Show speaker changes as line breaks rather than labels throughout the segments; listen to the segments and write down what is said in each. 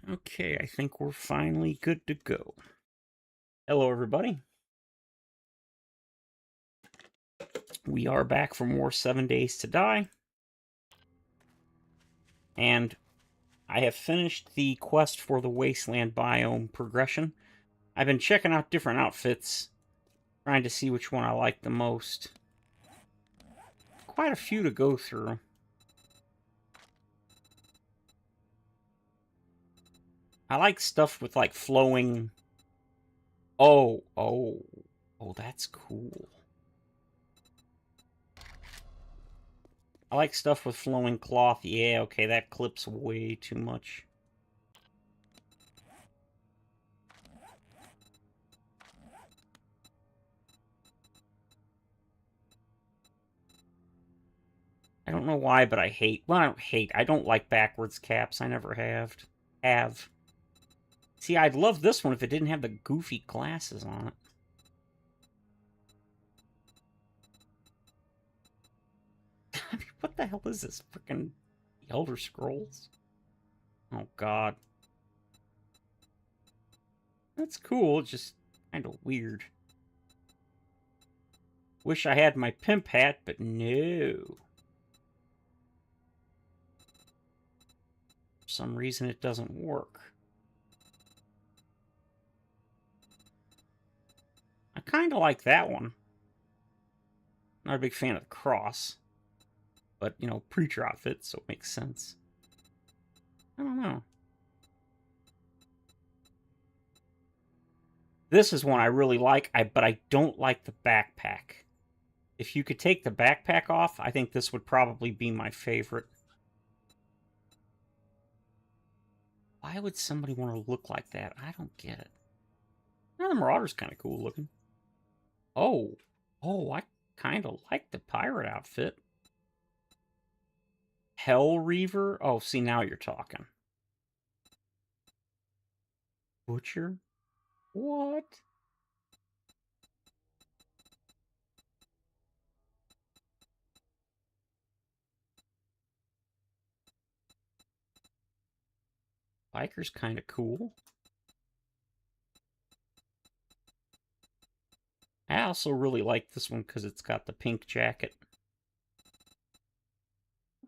Okay, I think we're finally good to go. Hello, everybody. We are back for more 7 Days to Die. And I have finished the quest for the Wasteland biome progression. I've been checking out different outfits, trying to see which one I like the most. Quite a few to go through. I like stuff with, like, flowing... Oh, that's cool. I like stuff with flowing cloth. Yeah, okay, that clips way too much. I don't know why, but I hate... Well, I don't hate. I don't like backwards caps. I never have. See, I'd love this one if it didn't have the goofy glasses on it. I mean, what the hell is this? Freaking Elder Scrolls? Oh, God. That's cool, just kind of weird. Wish I had my pimp hat, but no. For some reason, it doesn't work. I kind of like that one. Not a big fan of the cross. But, you know, preacher outfit, so it makes sense. I don't know. This is one I really like, but I don't like the backpack. If you could take the backpack off, I think this would probably be my favorite. Why would somebody want to look like that? I don't get it. Now the Marauder's kind of cool looking. Oh, I kind of like the pirate outfit. Hell Reaver? Oh, see, now you're talking. Butcher? What? Biker's kind of cool. I also really like this one because it's got the pink jacket.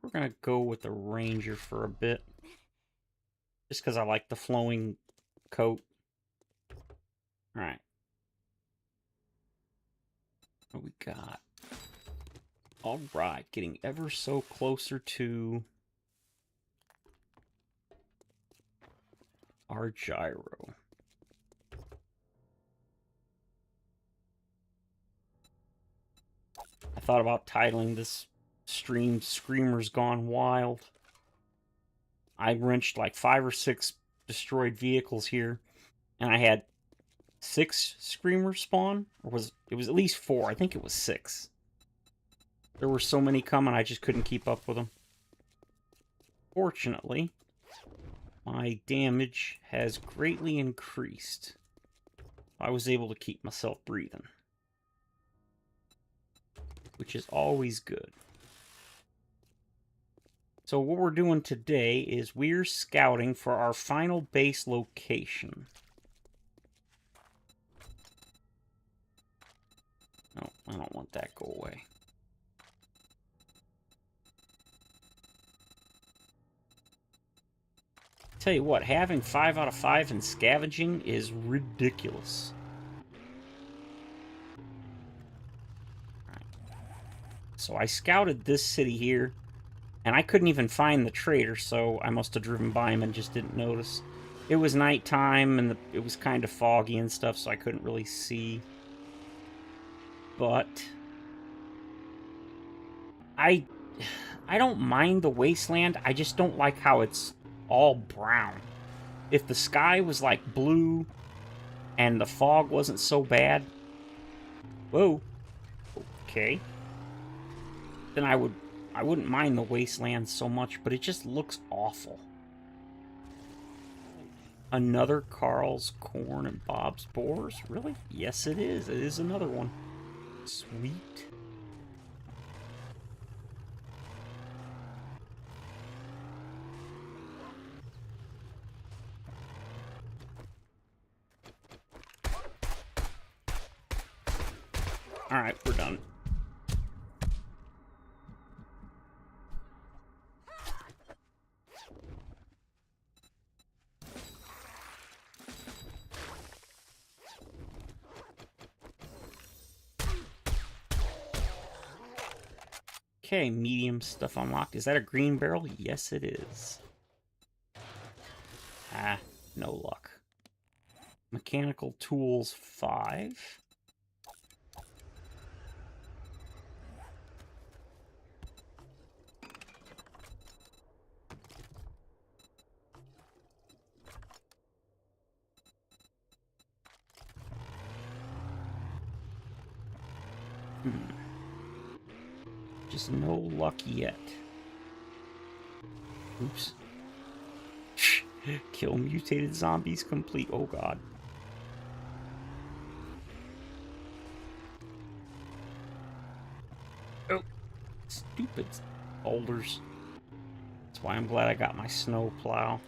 We're going to go with the Ranger for a bit. Just because I like the flowing coat. Alright. What we got? Alright, getting ever so closer to our gyro. I thought about titling this stream Screamers Gone Wild. I wrenched like 5 or 6 destroyed vehicles here, and I had 6 Screamers spawn, or it was at least 4. I think it was 6. There were so many coming, I just couldn't keep up with them. Fortunately, my damage has greatly increased. I was able to keep myself breathing, which is always good. So what we're doing today is we're scouting for our final base location. No, I don't want that. Go away. Tell you what, having 5 out of 5 in scavenging is ridiculous. Right. So I scouted this city here, and I couldn't even find the trader, so I must have driven by him and just didn't notice. It was nighttime, and it was kind of foggy and stuff, so I couldn't really see. But I don't mind the wasteland. I just don't like how it's all brown. If the sky was like blue and the fog wasn't so bad, whoa, okay, then I wouldn't mind the wasteland so much, but it just looks awful. Another Carl's Corn and Bob's Boars? Really? Yes, it is. It is another one. Sweet. Alright, we're done. Okay, medium stuff unlocked. Is that a green barrel? Yes, it is. Ah, no luck. Mechanical tools 5. Just no luck yet. Oops. Kill mutated zombies complete. Oh god. Oh, stupid boulders. That's why I'm glad I got my snow plow.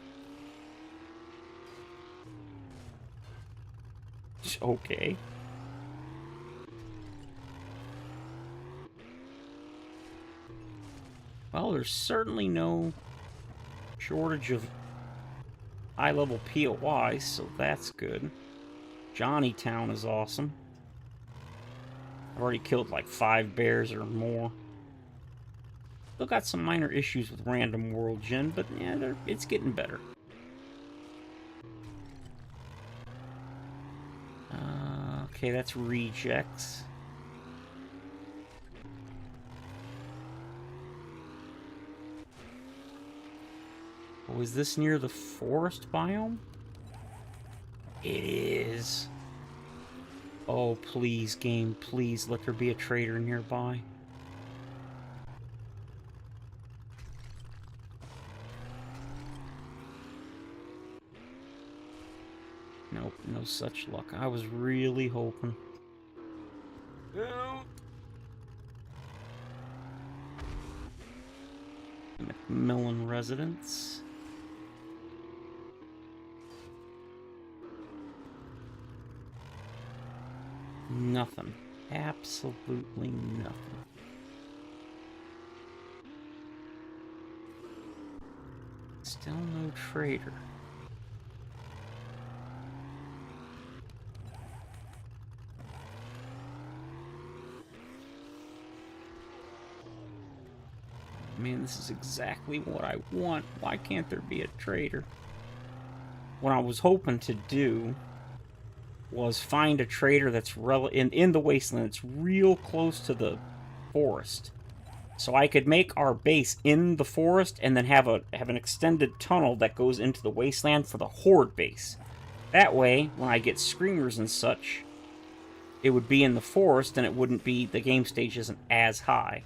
Okay. Well, there's certainly no shortage of high-level POIs, so that's good. Johnnytown is awesome. I've already killed like 5 bears or more. Still got some minor issues with random world gen, but yeah, it's getting better. Okay, that's rejects. Oh, is this near the forest biome? It is. Oh, please, game, please let there be a trader nearby. Nope, no such luck. I was really hoping. Macmillan residence. Nothing. Absolutely nothing. Still no trader. Man, this is exactly what I want. Why can't there be a trader? What I was hoping to do was find a trader that's in the wasteland that's real close to the forest. So I could make our base in the forest and then have an extended tunnel that goes into the wasteland for the horde base. That way, when I get screamers and such, it would be in the forest and it wouldn't be, the game stage isn't as high.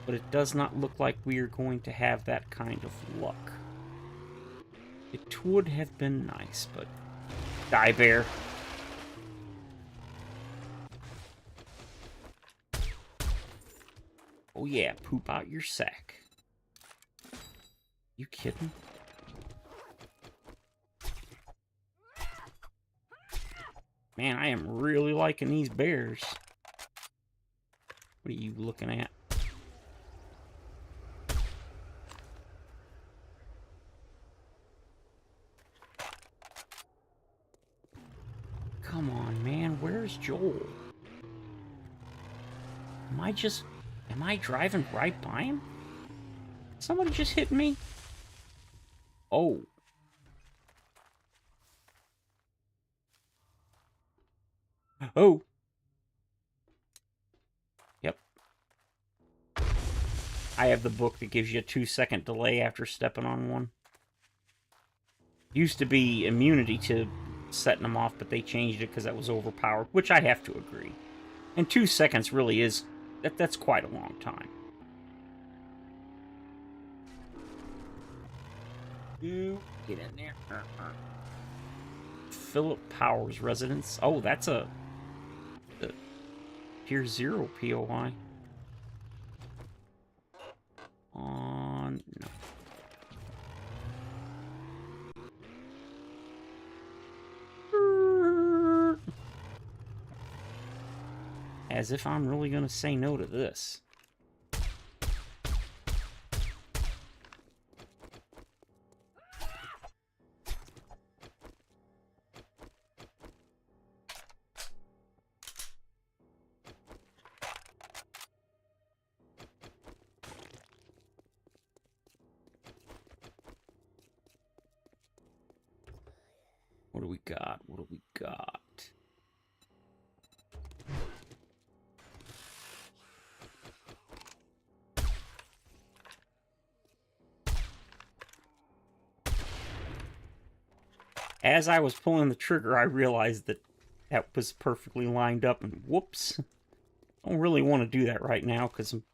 But it does not look like we are going to have that kind of luck. It would have been nice, but... Die, bear. Oh yeah, poop out your sack. You kidding? Man, I am really liking these bears. What are you looking at? Come on, man. Where's Joel? Am I driving right by him? Somebody just hit me? Oh. Oh. Yep. I have the book that gives you a 2-second delay after stepping on one. Used to be immunity to setting them off, but they changed it because that was overpowered, which I have to agree. And 2 seconds really is... That's quite a long time. You get in there. Philip Powers residence. Oh, that's a Tier 0 POI. No. As if I'm really going to say no to this. What do we got? What do we got? As I was pulling the trigger, I realized that that was perfectly lined up, and whoops. I don't really want to do that right now, because I'm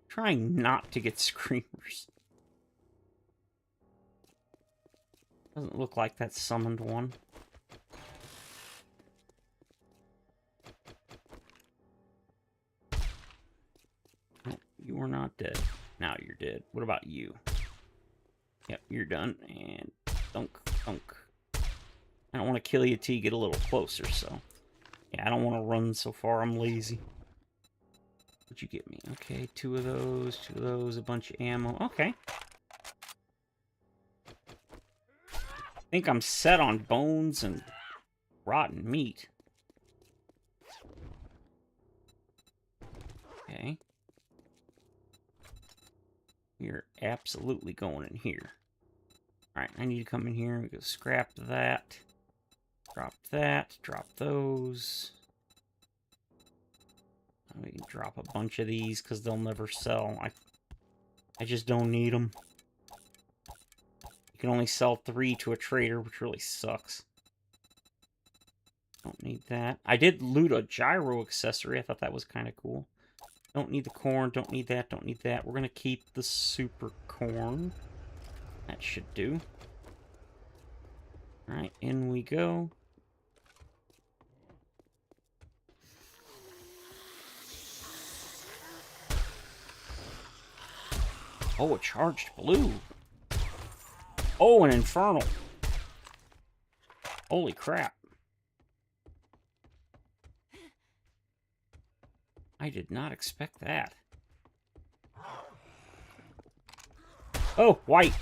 trying not to get screamers. Doesn't look like that summoned one. Oh, you are not dead. Now you're dead. What about you? Yep, you're done. And thunk, thunk. I don't want to kill you till you get a little closer, so... Yeah, I don't want to run so far. I'm lazy. What'd you get me? Okay, two of those, a bunch of ammo. Okay. I think I'm set on bones and rotten meat. Okay. You're absolutely going in here. Alright, I need to come in here and go scrap that. Drop that. Drop those. We can drop a bunch of these because they'll never sell. I just don't need them. You can only sell 3 to a trader, which really sucks. Don't need that. I did loot a gyro accessory. I thought that was kind of cool. Don't need the corn. Don't need that. Don't need that. We're going to keep the super corn. That should do. Alright, in we go. Oh, a charged blue. Oh, an infernal. Holy crap. I did not expect that. Oh, white.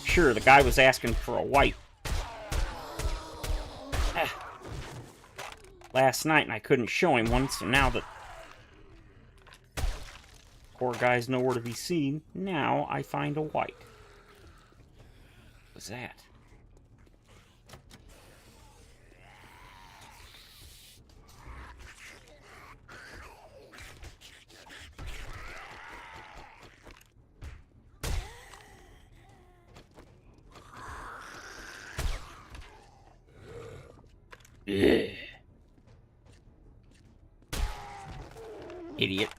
Sure, the guy was asking for a white. Last night, and I couldn't show him one, so now that poor guy's nowhere to be seen, now I find a white. What was that? Ugh. Idiot.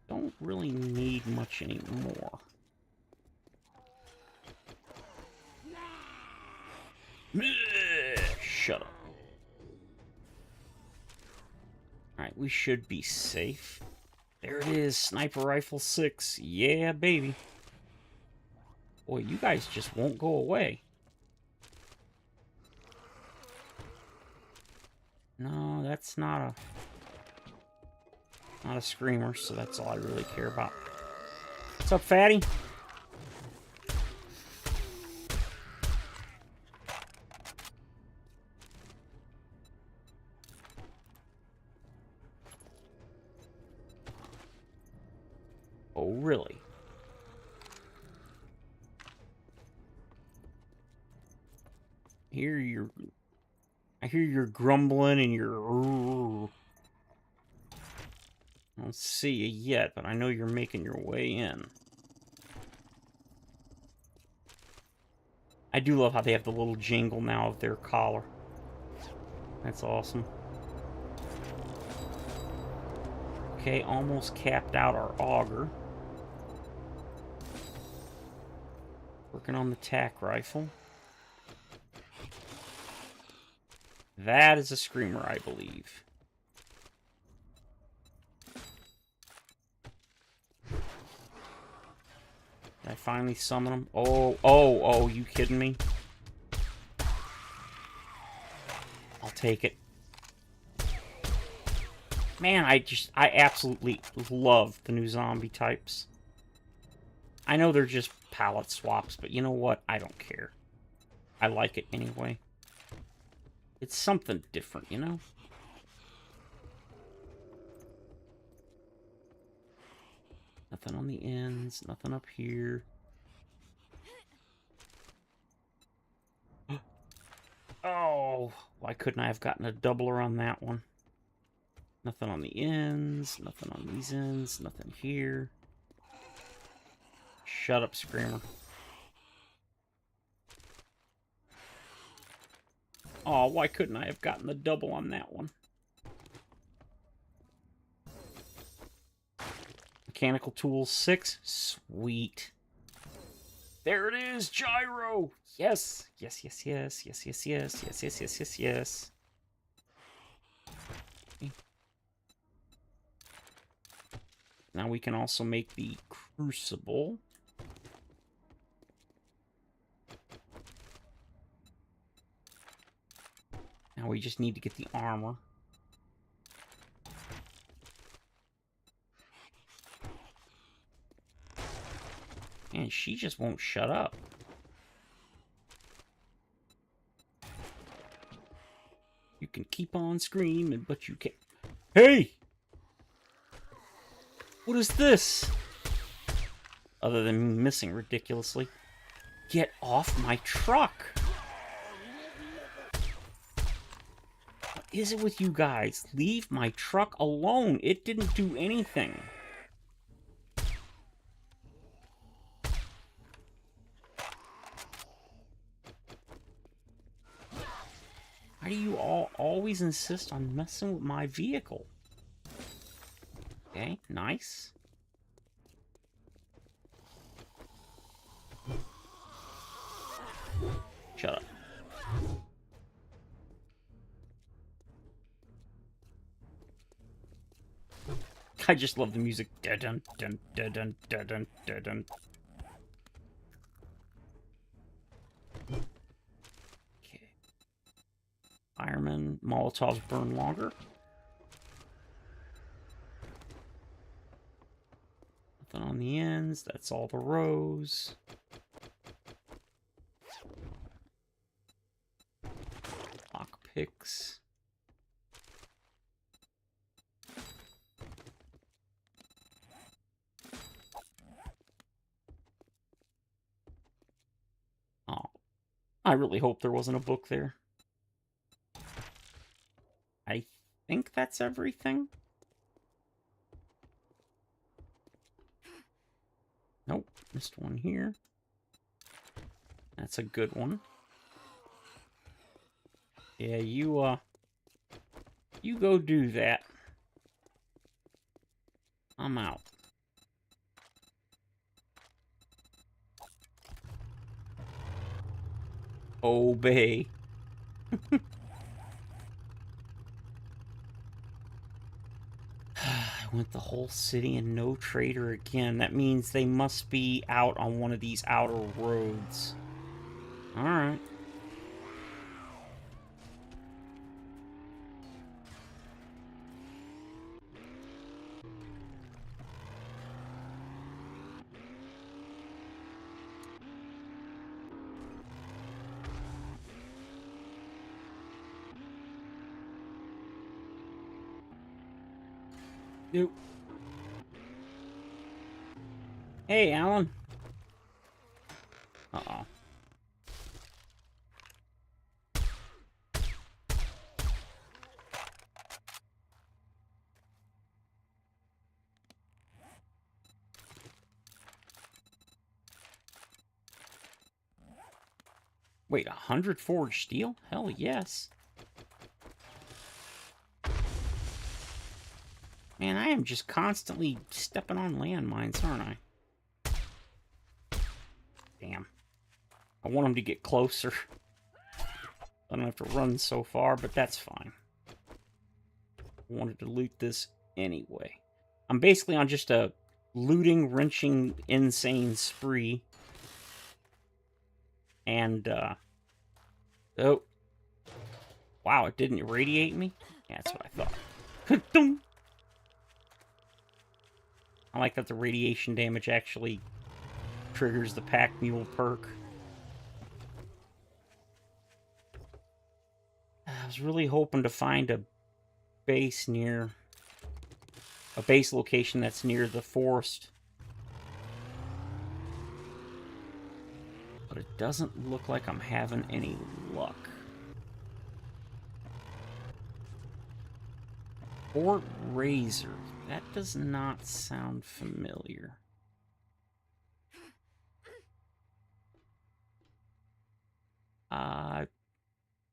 Don't really need much anymore. Shut up. Alright, we should be safe. There it is, Sniper Rifle 6. Yeah, baby. Boy, you guys just won't go away. No, that's not a screamer, so that's all I really care about. What's up, fatty? Oh, really? I hear you're grumbling and you're... I don't see you yet, but I know you're making your way in. I do love how they have the little jingle now of their collar. That's awesome. Okay, almost capped out our auger. Working on the tack rifle. That is a screamer, I believe. Did I finally summon them? Oh, you kidding me? I'll take it. Man, I absolutely love the new zombie types. I know they're just palette swaps, but you know what? I don't care. I like it anyway. It's something different, you know? Nothing on the ends, nothing up here. Oh, why couldn't I have gotten a doubler on that one? Nothing on the ends, nothing on these ends, nothing here. Shut up, Screamer. Oh, why couldn't I have gotten the double on that one? Mechanical Tools 6. Sweet. There it is, Gyro! Yes! Yes, yes, yes, yes, yes, yes, yes, yes, yes, yes, yes. Now we can also make the Crucible. Now we just need to get the armor. And she just won't shut up. You can keep on screaming, but you can't. Hey! What is this? Other than missing ridiculously. Get off my truck! What is it with you guys? Leave my truck alone. It didn't do anything. Why do you all always insist on messing with my vehicle? Okay, nice. Shut up. I just love the music. Dun dun dun dun dun dun dun dun. Okay. Fireman, Molotovs burn longer. Nothing on the ends. That's all the rows. Lockpicks. Oh, I really hope there wasn't a book there. I think that's everything. Nope, missed one here. That's a good one. Yeah, you go do that. I'm out. Obey. I went the whole city and no trader again. That means they must be out on one of these outer roads. Alright. Nope. Hey, Alan. Uh-oh. Wait, 100 forged steel? Hell yes. Man, I am just constantly stepping on landmines, aren't I? Damn. I want them to get closer. I don't have to run so far, but that's fine. I wanted to loot this anyway. I'm basically on just a looting, wrenching, insane spree. And, oh. Wow, it didn't irradiate me? Yeah, that's what I thought. I like that the radiation damage actually triggers the pack mule perk. I was really hoping to find a base location that's near the forest. But it doesn't look like I'm having any luck. Fort Razor. That does not sound familiar.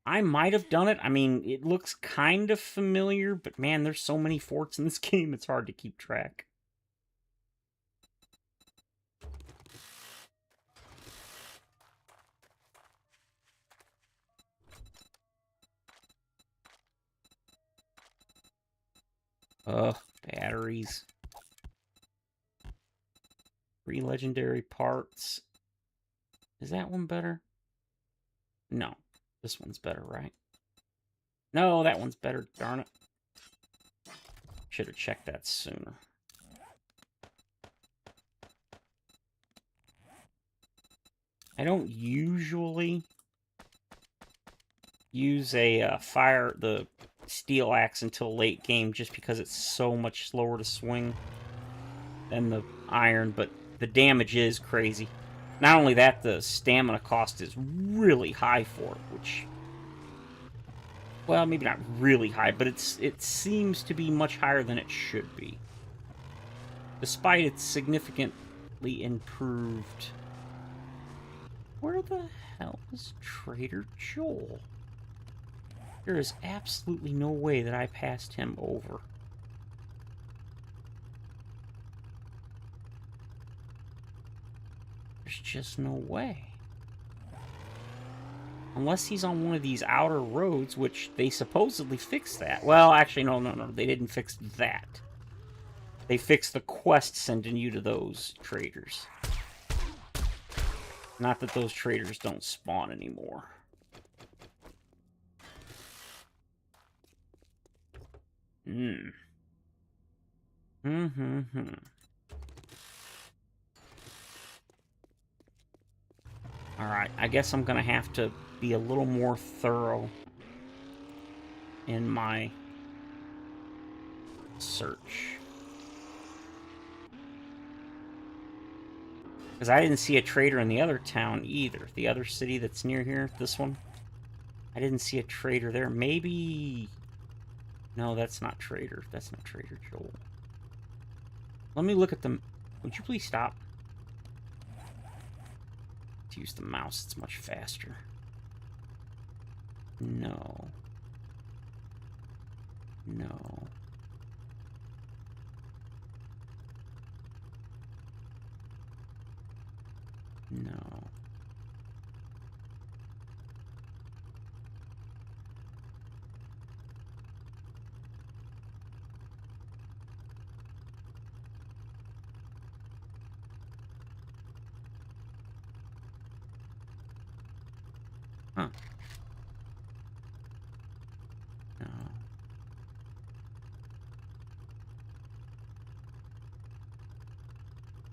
I might have done it. I mean, it looks kind of familiar, but man, there's so many forts in this game, it's hard to keep track. Ugh, batteries. 3 legendary parts. Is that one better? No. This one's better, right? No, that one's better, darn it. Should have checked that sooner. I don't usually use the steel axe until late game just because it's so much slower to swing than the iron, but the damage is crazy. Not only that, the stamina cost is really high for it, which, well, maybe not really high, but it seems to be much higher than it should be. Despite its significantly improved. Where the hell is Trader Joel? There is absolutely no way that I passed him over. There's just no way. Unless he's on one of these outer roads, which they supposedly fixed that. Well, actually, no. They didn't fix that. They fixed the quest sending you to those traders. Not that those traders don't spawn anymore. Alright, I guess I'm gonna have to be a little more thorough in my search. Because I didn't see a trader in the other town either. The other city that's near here, this one. I didn't see a trader there. Maybe... No, that's not Trader. That's not Trader Joel. Let me look at them. Would you please stop? To use the mouse, it's much faster. No. No. No. Huh. No.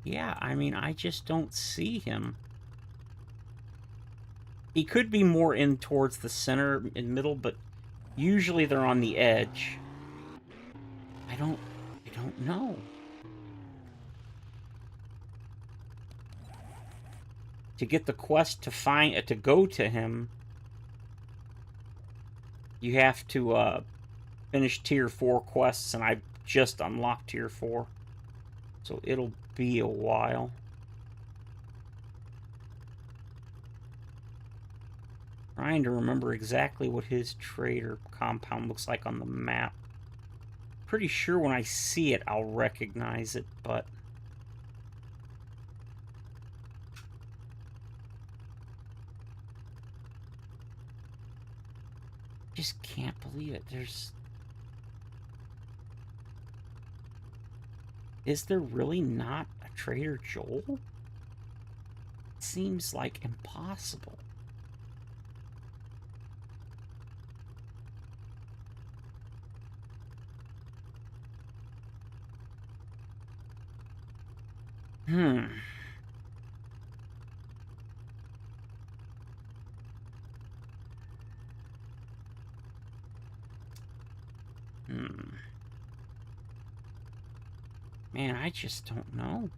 Yeah, I mean, I just don't see him. He could be more in towards the center and middle, but usually they're on the edge. I don't know. To get the quest to go to him, you have to finish tier 4 quests, and I just unlocked tier 4. So it'll be a while. Trying to remember exactly what his trader compound looks like on the map. Pretty sure when I see it, I'll recognize it, but... just can't believe it. Is there really not a Trader Joel? It seems like impossible. Man, I just don't know.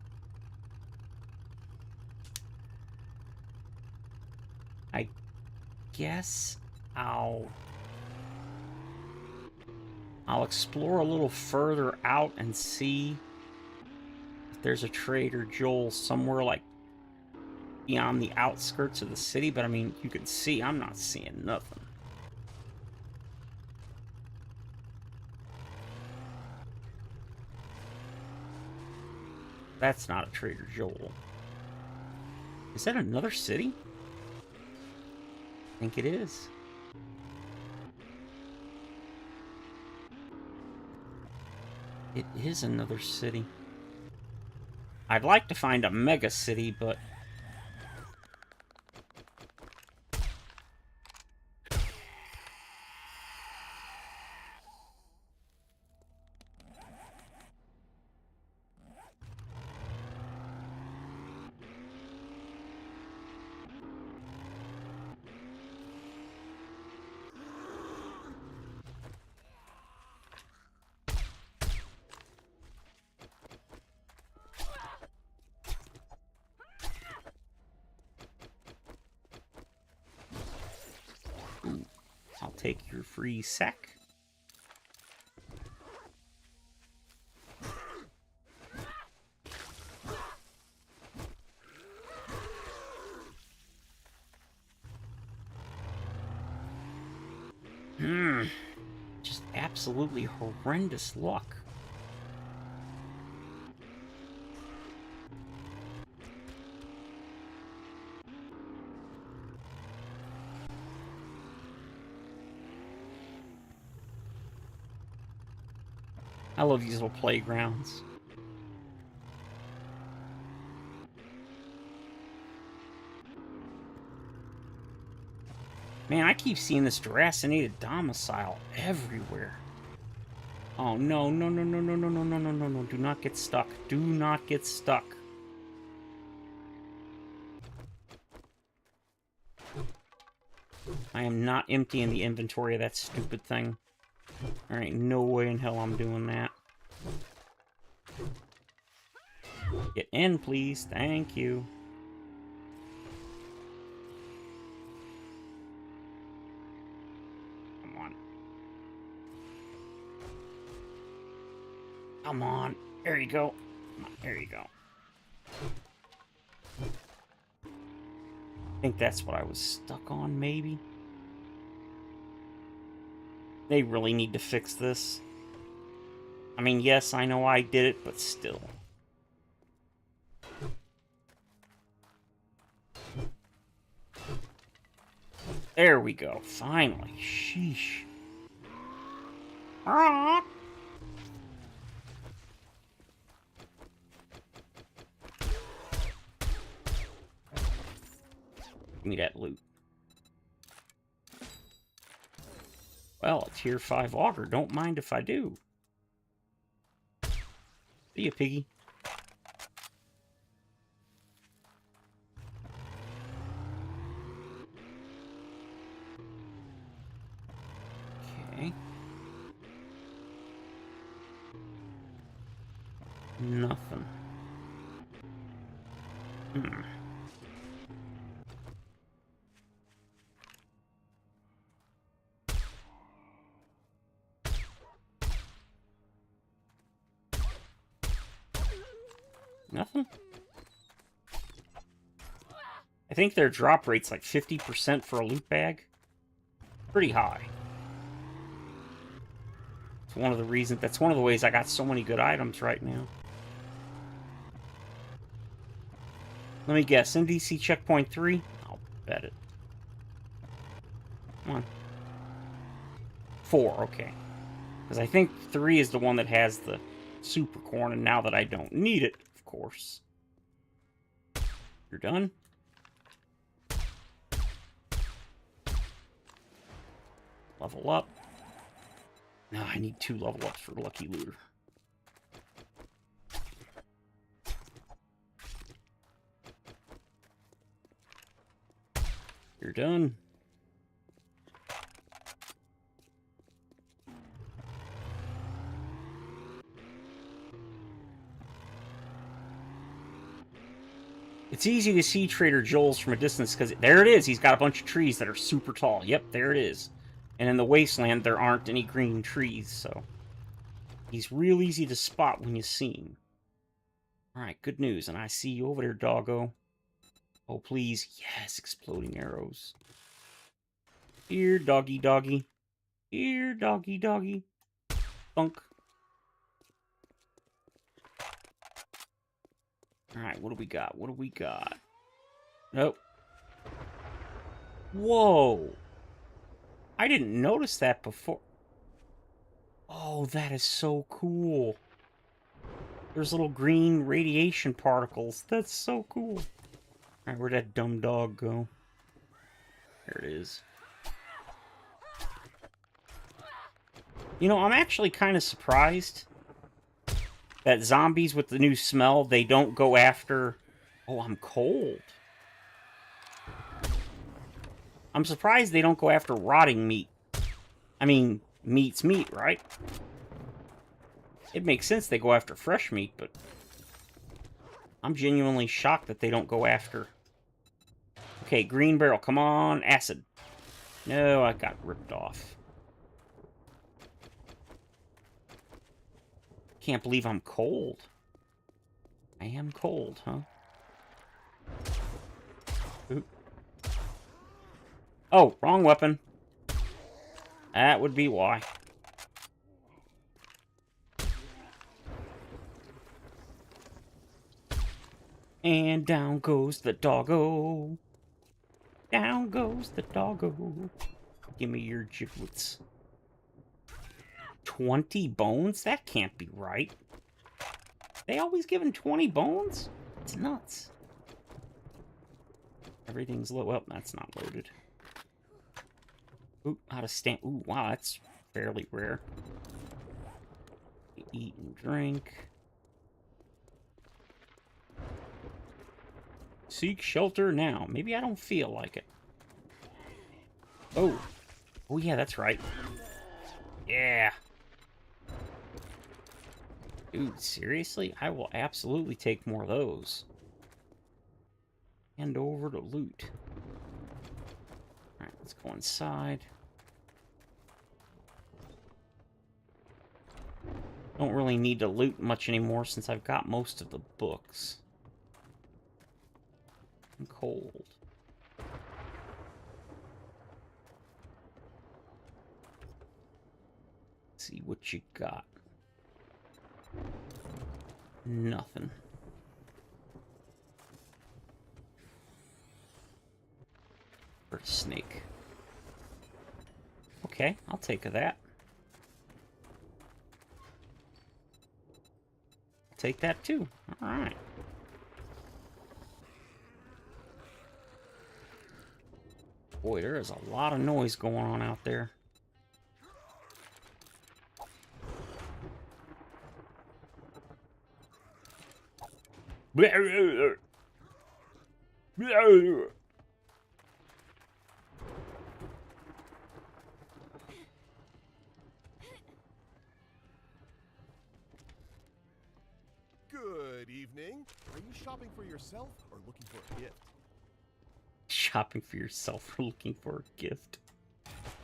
I guess I'll explore a little further out and see if there's a Trader Joel somewhere like beyond the outskirts of the city, but I mean, you can see I'm not seeing nothing. That's not a Trader Joel. Is that another city? I think it is. It is another city. I'd like to find a mega city, but... I'll take your free sack. Just absolutely horrendous luck. I love these little playgrounds. Man, I keep seeing this deracinated domicile everywhere. Oh, no, no, no, no, no, no, no, no, no, no, no. Do not get stuck. Do not get stuck. I am not emptying the inventory of that stupid thing. There ain't no way in hell I'm doing that. Get in, please. Thank you. Come on. Come on. There you go. There you go. I think that's what I was stuck on, maybe. They really need to fix this. I mean, yes, I know I did it, but still. There we go. Finally. Sheesh. Ah! Give me that loot. Well, a tier 5 auger. Don't mind if I do. See ya, piggy. Okay. Nothing. Nothing? I think their drop rate's like 50% for a loot bag. Pretty high. It's one of the reasons, that's one of the ways I got so many good items right now. Let me guess, NDC checkpoint 3? I'll bet it. Come on. 4, okay. Because I think 3 is the one that has the super corn, and now that I don't need it, of course. You're done? Level up. Now I need 2 level ups for Lucky Looter. You're done. It's easy to see Trader Joel's from a distance because there it is. He's got a bunch of trees that are super tall. Yep, there it is. And in the wasteland, there aren't any green trees, so he's real easy to spot when you see him. Alright, good news. And I see you over there, doggo. Oh, please. Yes, exploding arrows. Here, doggy, doggy. Here, doggy, doggy. Bunk. Alright, what do we got? What do we got? Nope. Whoa. I didn't notice that before. Oh, that is so cool. There's little green radiation particles. That's so cool. Alright, where'd that dumb dog go? There it is. You know, I'm actually kind of surprised that zombies with the new smell, they don't go after... Oh, I'm cold. I'm surprised they don't go after rotting meat. I mean, meat's meat, right? It makes sense they go after fresh meat, but... I'm genuinely shocked that they don't go after... Okay, green barrel, come on, acid. No, I got ripped off. Can't believe I'm cold. I am cold, huh? Oop. Oh, wrong weapon. That would be why. And down goes the doggo. Down goes the doggo. Give me your giblets. 20 bones? That can't be right. They always give him 20 bones? It's nuts. Everything's low. Well, that's not loaded. Ooh, how to stand. Ooh, wow, that's fairly rare. Eat and drink. Seek shelter now. Maybe I don't feel like it. Oh. Oh, yeah, that's right. Yeah. Dude, seriously? I will absolutely take more of those. Hand over to loot. Alright, let's go inside. Don't really need to loot much anymore since I've got most of the books. I'm cold. Let's see what you got. Nothing. For a snake. Okay, I'll take that. I'll take that too. Alright. Boy, there is a lot of noise going on out there. Good
evening. Are you shopping for yourself or looking for a gift?
Shopping for yourself or looking for a gift?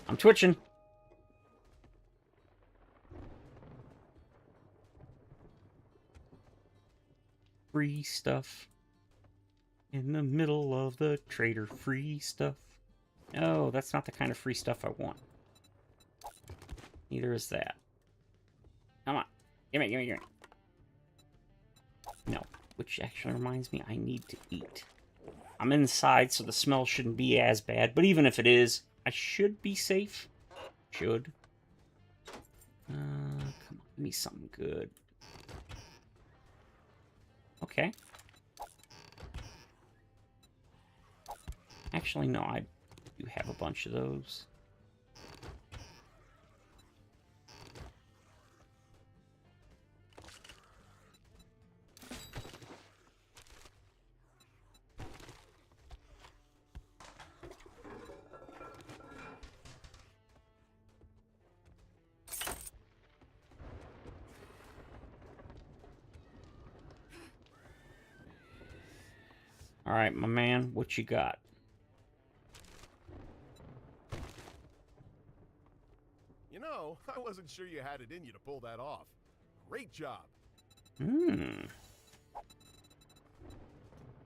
I'm twitching. Free stuff. In the middle of the trader, free stuff. No, that's not the kind of free stuff I want. Neither is that. Come on. Gimme, gimme, gimme. No. Which actually reminds me, I need to eat. I'm inside, so the smell shouldn't be as bad. But even if it is, I should be safe. Should. Come on, give me something good. Okay. Actually, no, I do have a bunch of those. All right, my man, what you got?
You know, I wasn't sure you had it in you to pull that off. Great job.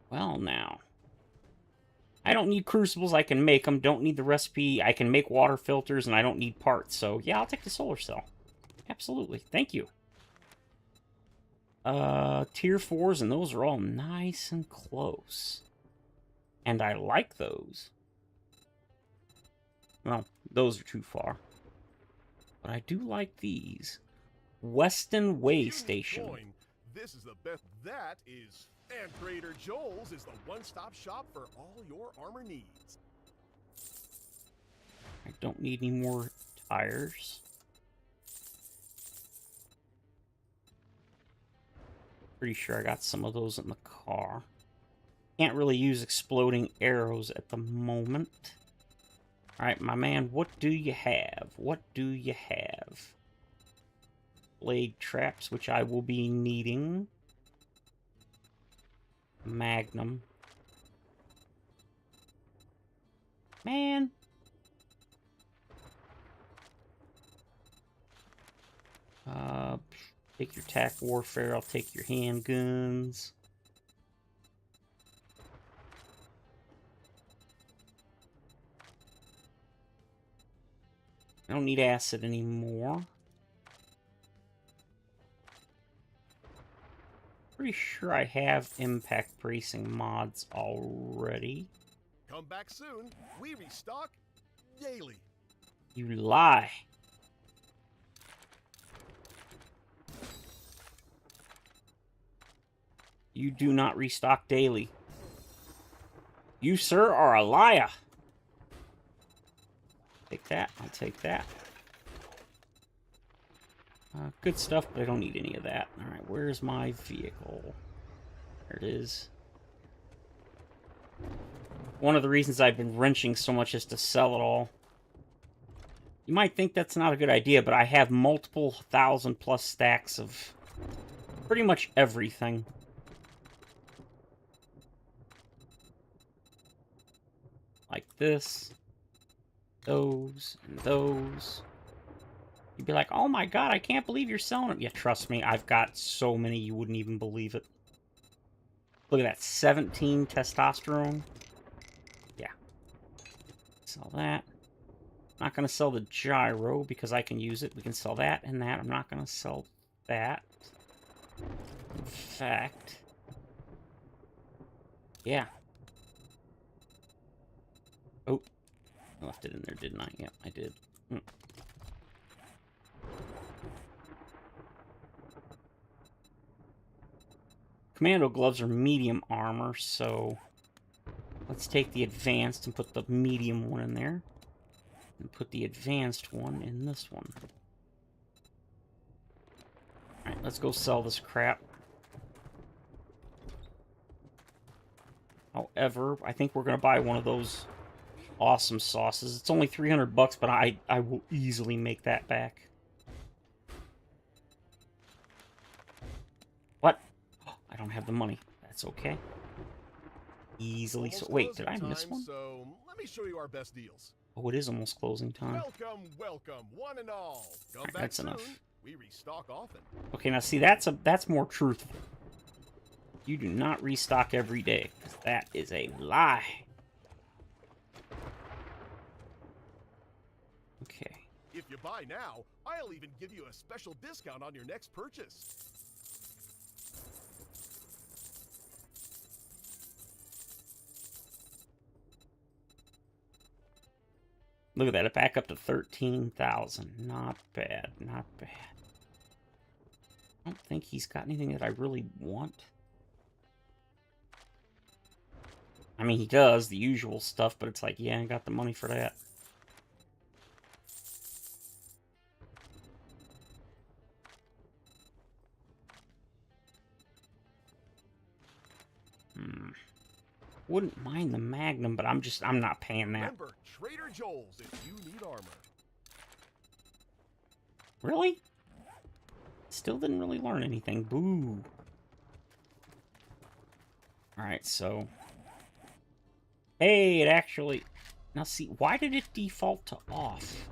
Well, now. I don't need crucibles, I can make them. Don't need the recipe, I can make water filters, and I don't need parts. So, yeah, I'll take the solar cell. Absolutely. Thank you. Tier 4s, and those are all nice and close. And I like those. Well, those are too far. But I do like these. Weston Way Station.
Coin. This is the best. That is. And Trader Joel's is the one-stop shop for all your armor needs.
I don't need any more tires. Pretty sure I got some of those in the car. Can't really use exploding arrows at the moment. Alright, my man, what do you have? What do you have? Blade traps, which I will be needing. Magnum. Man. Take your tac warfare, I'll take your handguns. I don't need acid anymore. Pretty sure I have impact bracing mods already.
Come back soon. We restock daily.
You lie. You do not restock daily. You, sir, are a liar. Take that. I'll take that. Good stuff, but I don't need any of that. Alright, where's my vehicle? There it is. One of the reasons I've been wrenching so much is to sell it all. You might think that's not a good idea, but I have multiple 1,000+ stacks of pretty much everything. Like this. Those, and those. You'd be like, oh my god, I can't believe you're selling them. Yeah, trust me, I've got so many you wouldn't even believe it. Look at that, 17 testosterone. Yeah. Sell that. Not going to sell the gyro because I can use it. We can sell that and that. I'm not going to sell that. In fact... yeah. Oh. I left it in there, didn't I? Yep, I did. Commando gloves are medium armor, so let's take the advanced and put the medium one in there. And put the advanced one in this one. Alright, let's go sell this crap. However, I think we're going to buy one of those awesome sauces. It's only 300 bucks, but I will easily make that back. What? Oh, I don't have the money. That's okay. Easily so. Wait, did I miss one?
So let me show you our best deals.
Oh, it is almost closing time.
Welcome, welcome, one and all. Come back
that's
soon.
enough.
We restock often.
Okay, now see, that's more truthful. You do not restock every day, 'cause that is a lie. Okay.
If you buy now, I'll even give you a special discount on your next purchase.
Look at that, it back up to 13,000. Not bad, not bad. I don't think he's got anything that I really want. I mean, he does the usual stuff, but it's like, yeah, I got the money for that. Wouldn't mind the Magnum, but I'm not paying that.
Remember, Trader Joel's if you need armor.
Really? Still didn't really learn anything. Boo. Alright, so... Hey, it actually... Now see, why did it default to off?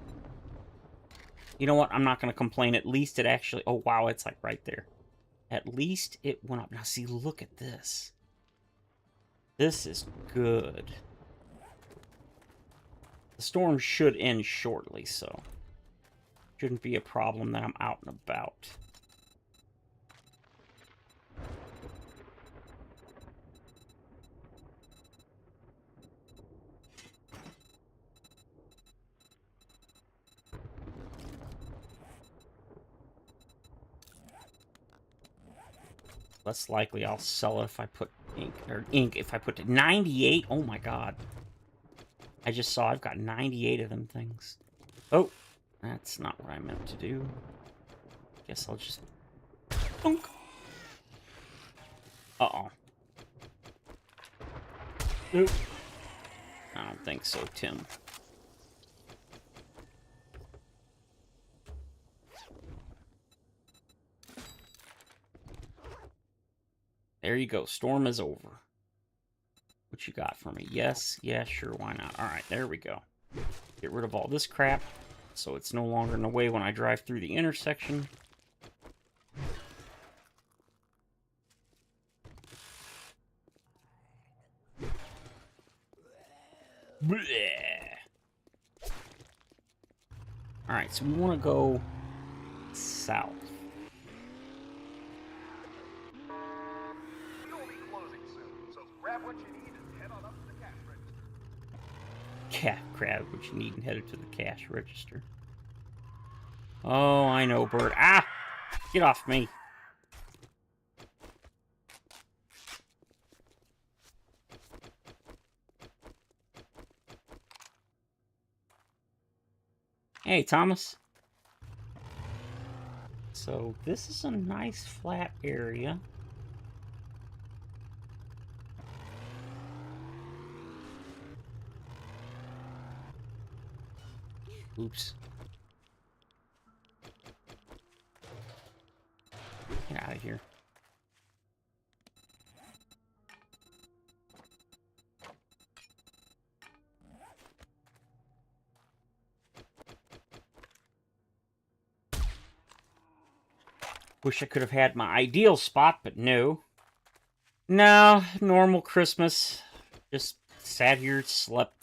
You know what? I'm not going to complain. At least it actually... Oh, wow, it's like right there. At least it went up. Now see, look at this. This is good. The storm should end shortly, so... Shouldn't be a problem that I'm out and about. Less likely I'll sell it if I put ink if I put 98. Oh my god. I just saw I've got 98 of them things. Oh, that's not what I meant to do. Guess I'll just bonk. Uh-oh. Nope. I don't think so, Tim. There you go. Storm is over. What you got for me? Yes, yeah, sure, why not? Alright, there we go. Get rid of all this crap, so it's no longer in the way when I drive through the intersection. Alright, so we want to go south.
We'll be closing soon, so grab what you need and head on up to the cash register.
Yeah, grab what you need and head to the cash register. Oh, I know, Bird. Ah! Get off me. Hey, Thomas. So, this is a nice flat area. Oops. Get out of here. Wish I could have had my ideal spot, but no. No, normal Christmas. Just sat here, slept.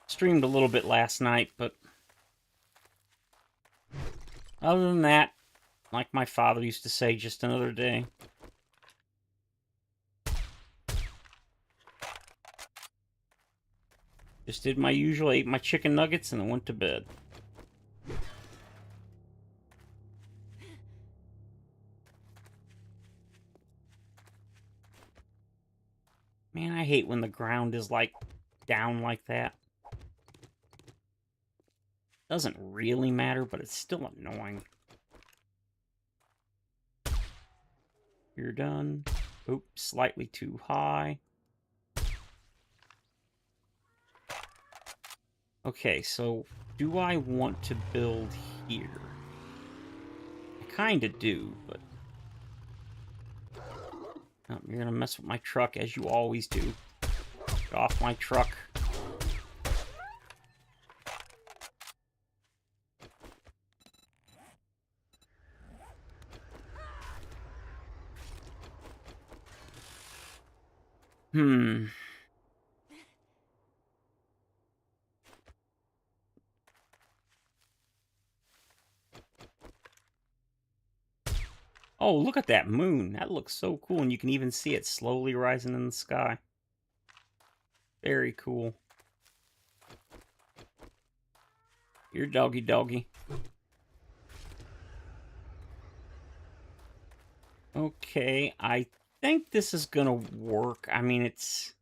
Streamed a little bit last night, but... Other than that, like my father used to say, just another day. Just did my usual, ate my chicken nuggets, and then went to bed. Man, I hate when the ground is, like, down like that. Doesn't really matter, but it's still annoying. You're done. Oops, slightly too high. Okay, so do I want to build here? I kinda do, but... Oh, you're gonna mess with my truck, as you always do. Get off my truck. Oh, look at that moon. That looks so cool, and you can even see it slowly rising in the sky. Very cool. You're doggy doggy. Okay, I think this is gonna work. I mean, it's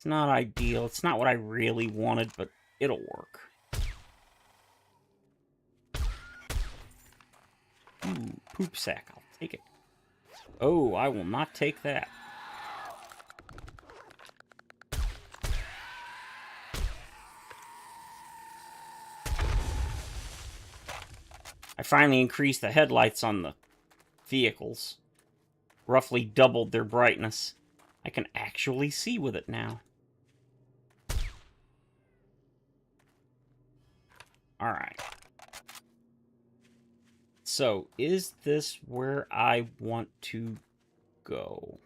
not ideal. It's not what I really wanted, but it'll work. Ooh, poop sack. I'll take it. Oh, I will not take that. I finally increased the headlights on the vehicles. Roughly doubled their brightness. I can actually see with it now. Alright. So, is this where I want to go?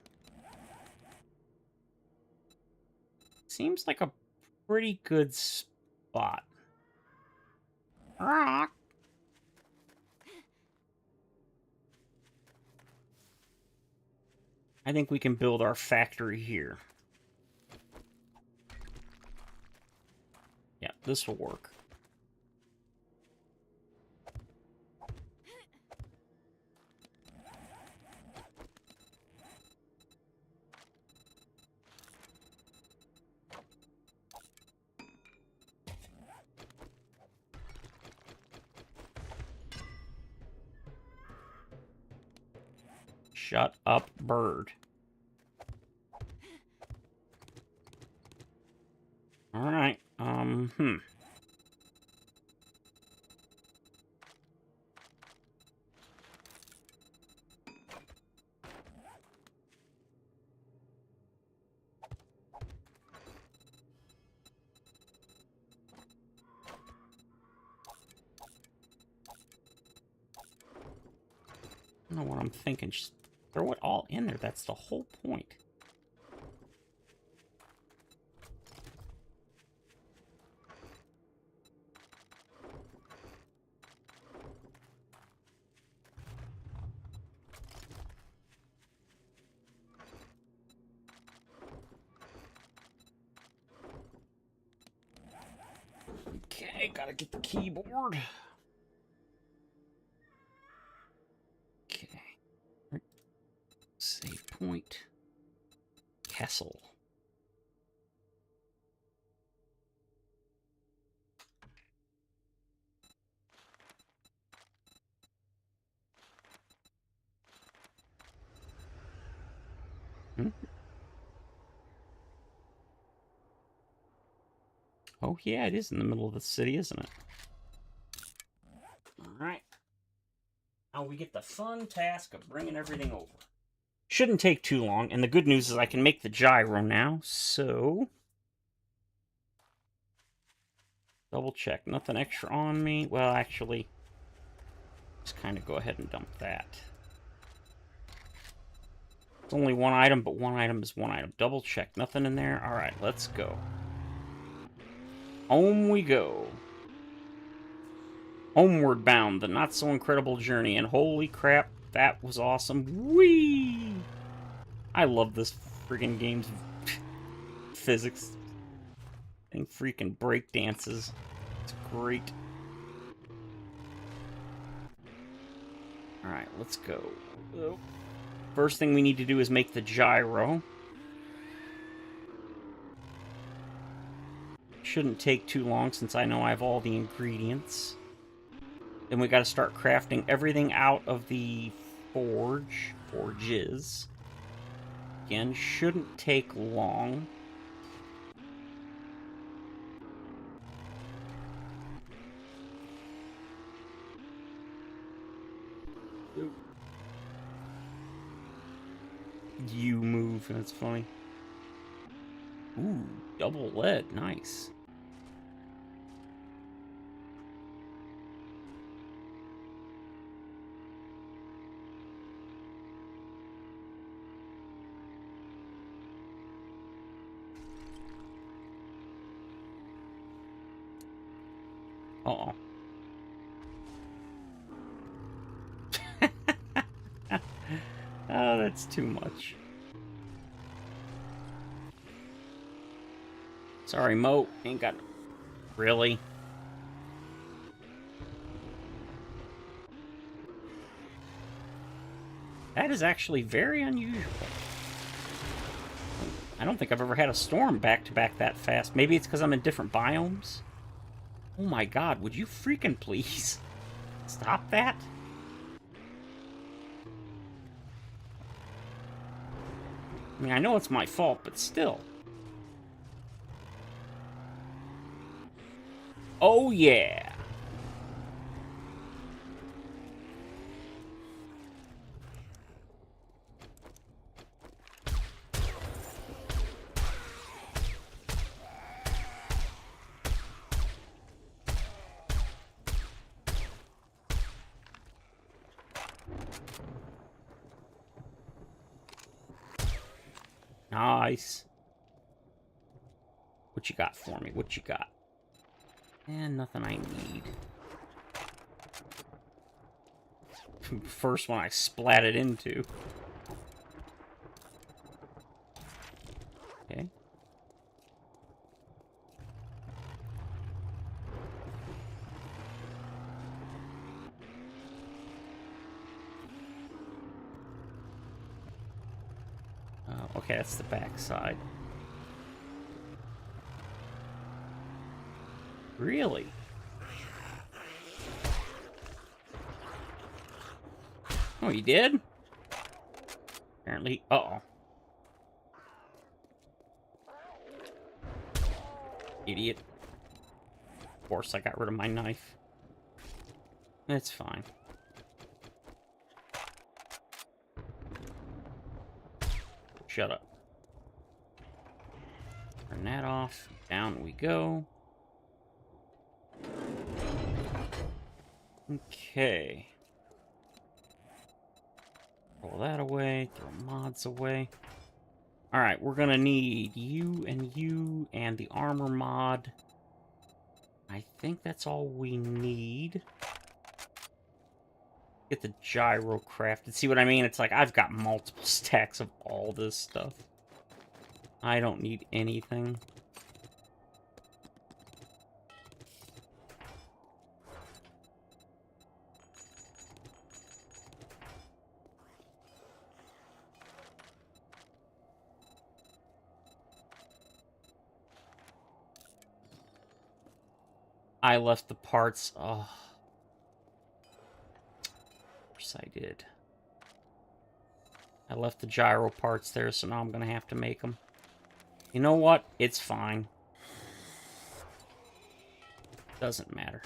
Seems like a pretty good spot. Rock. I think we can build our factory here. Yeah, this will work. Shut up, bird. Alright, I don't know what I'm thinking. Just throw it all in there. That's the whole point. Okay, gotta get the keyboard. Okay. Save point. Castle. Hmm? Oh, yeah, it is in the middle of the city, isn't it? Alright. Now we get the fun task of bringing everything over. Shouldn't take too long, and the good news is I can make the gyro now, so... Double check. Nothing extra on me. Well, actually, just kind of go ahead and dump that. It's only one item, but one item is one item. Double check. Nothing in there? Alright, let's go. Home we go. Homeward bound, the not-so-incredible journey, and holy crap, that was awesome. Whee! I love this friggin' game's physics. And freaking break dances. It's great. Alright, let's go. First thing we need to do is make the gyro. Shouldn't take too long since I know I have all the ingredients. Then we gotta start crafting everything out of the forges. Again, shouldn't take long. You move, that's funny. Ooh, double lead, nice. Uh-oh. Oh, that's too much. Sorry, Mo. Ain't got... Really? That is actually very unusual. I don't think I've ever had a storm back-to-back that fast. Maybe it's because I'm in different biomes? Oh my god, would you freaking please stop that? I mean, I know it's my fault, but still. Oh yeah! Nice. What you got for me? What you got? And nothing I need. First one I splatted into. Okay. Okay, that's the back side. Really? Oh, you did? Apparently. Uh-oh. Idiot. Of course, I got rid of my knife. It's fine. Shut up. Turn that off. Down we go. Okay. Roll that away. Throw mods away. Alright, we're gonna need you and the armor mod. I think that's all we need. Get the gyro crafted. See what I mean? It's like I've got multiple stacks of all this stuff. I don't need anything. I left the parts. Oh. Of course I did. I left the gyro parts there, so now I'm going to have to make them. You know what? It's fine. Doesn't matter.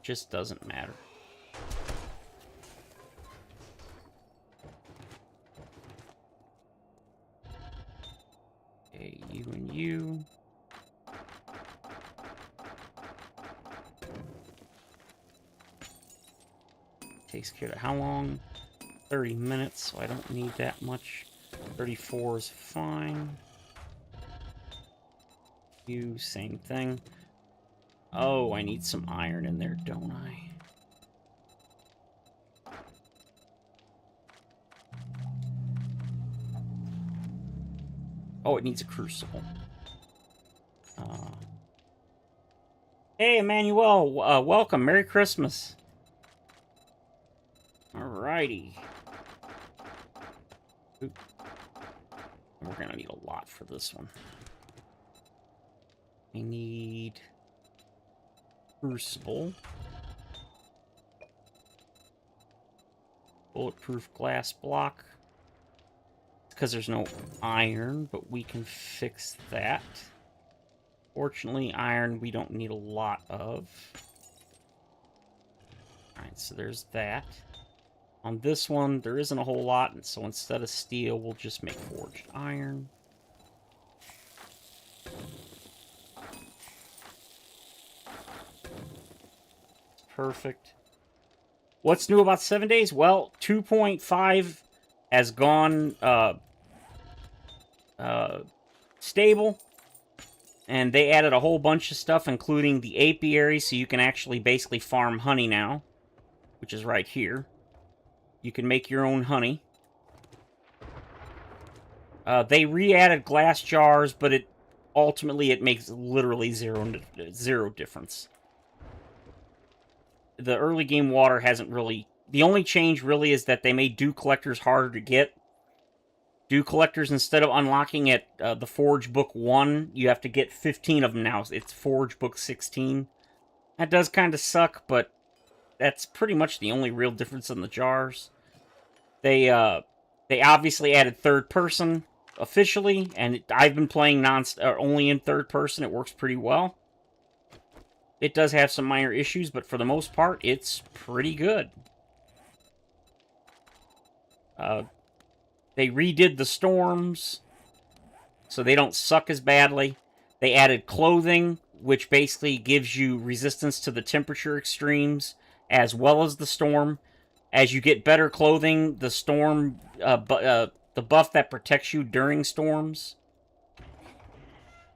Just doesn't matter. Okay, you and you. Takes care of how long? 30 minutes, so I don't need that much. 34 is fine. You, same thing. Oh, I need some iron in there, don't I? Oh, it needs a crucible. Hey, Emmanuel, welcome. Merry Christmas. Alrighty. Oop. We're gonna need a lot for this one. I need crucible. Bulletproof glass block. It's because there's no iron, but we can fix that. Fortunately, iron we don't need a lot of. Alright, so there's that. On this one, there isn't a whole lot, and so instead of steel, we'll just make forged iron. Perfect. What's new about 7 days? Well, 2.5 has gone stable, and they added a whole bunch of stuff, including the apiary, so you can actually basically farm honey now, which is right here. You can make your own honey. They re-added glass jars, but ultimately it makes literally zero difference. The early game water hasn't really the only change really is that they made dew collectors harder to get. Dew collectors, instead of unlocking at the Forge Book 1, you have to get 15 of them now. It's Forge Book 16. That does kind of suck, but that's pretty much the only real difference in the jars. They obviously added third person officially, and I've been playing only in third person. It works pretty well. It does have some minor issues, but for the most part, it's pretty good. They redid the storms, so they don't suck as badly. They added clothing, which basically gives you resistance to the temperature extremes, as well as the storm. As you get better clothing, the storm, the buff that protects you during storms.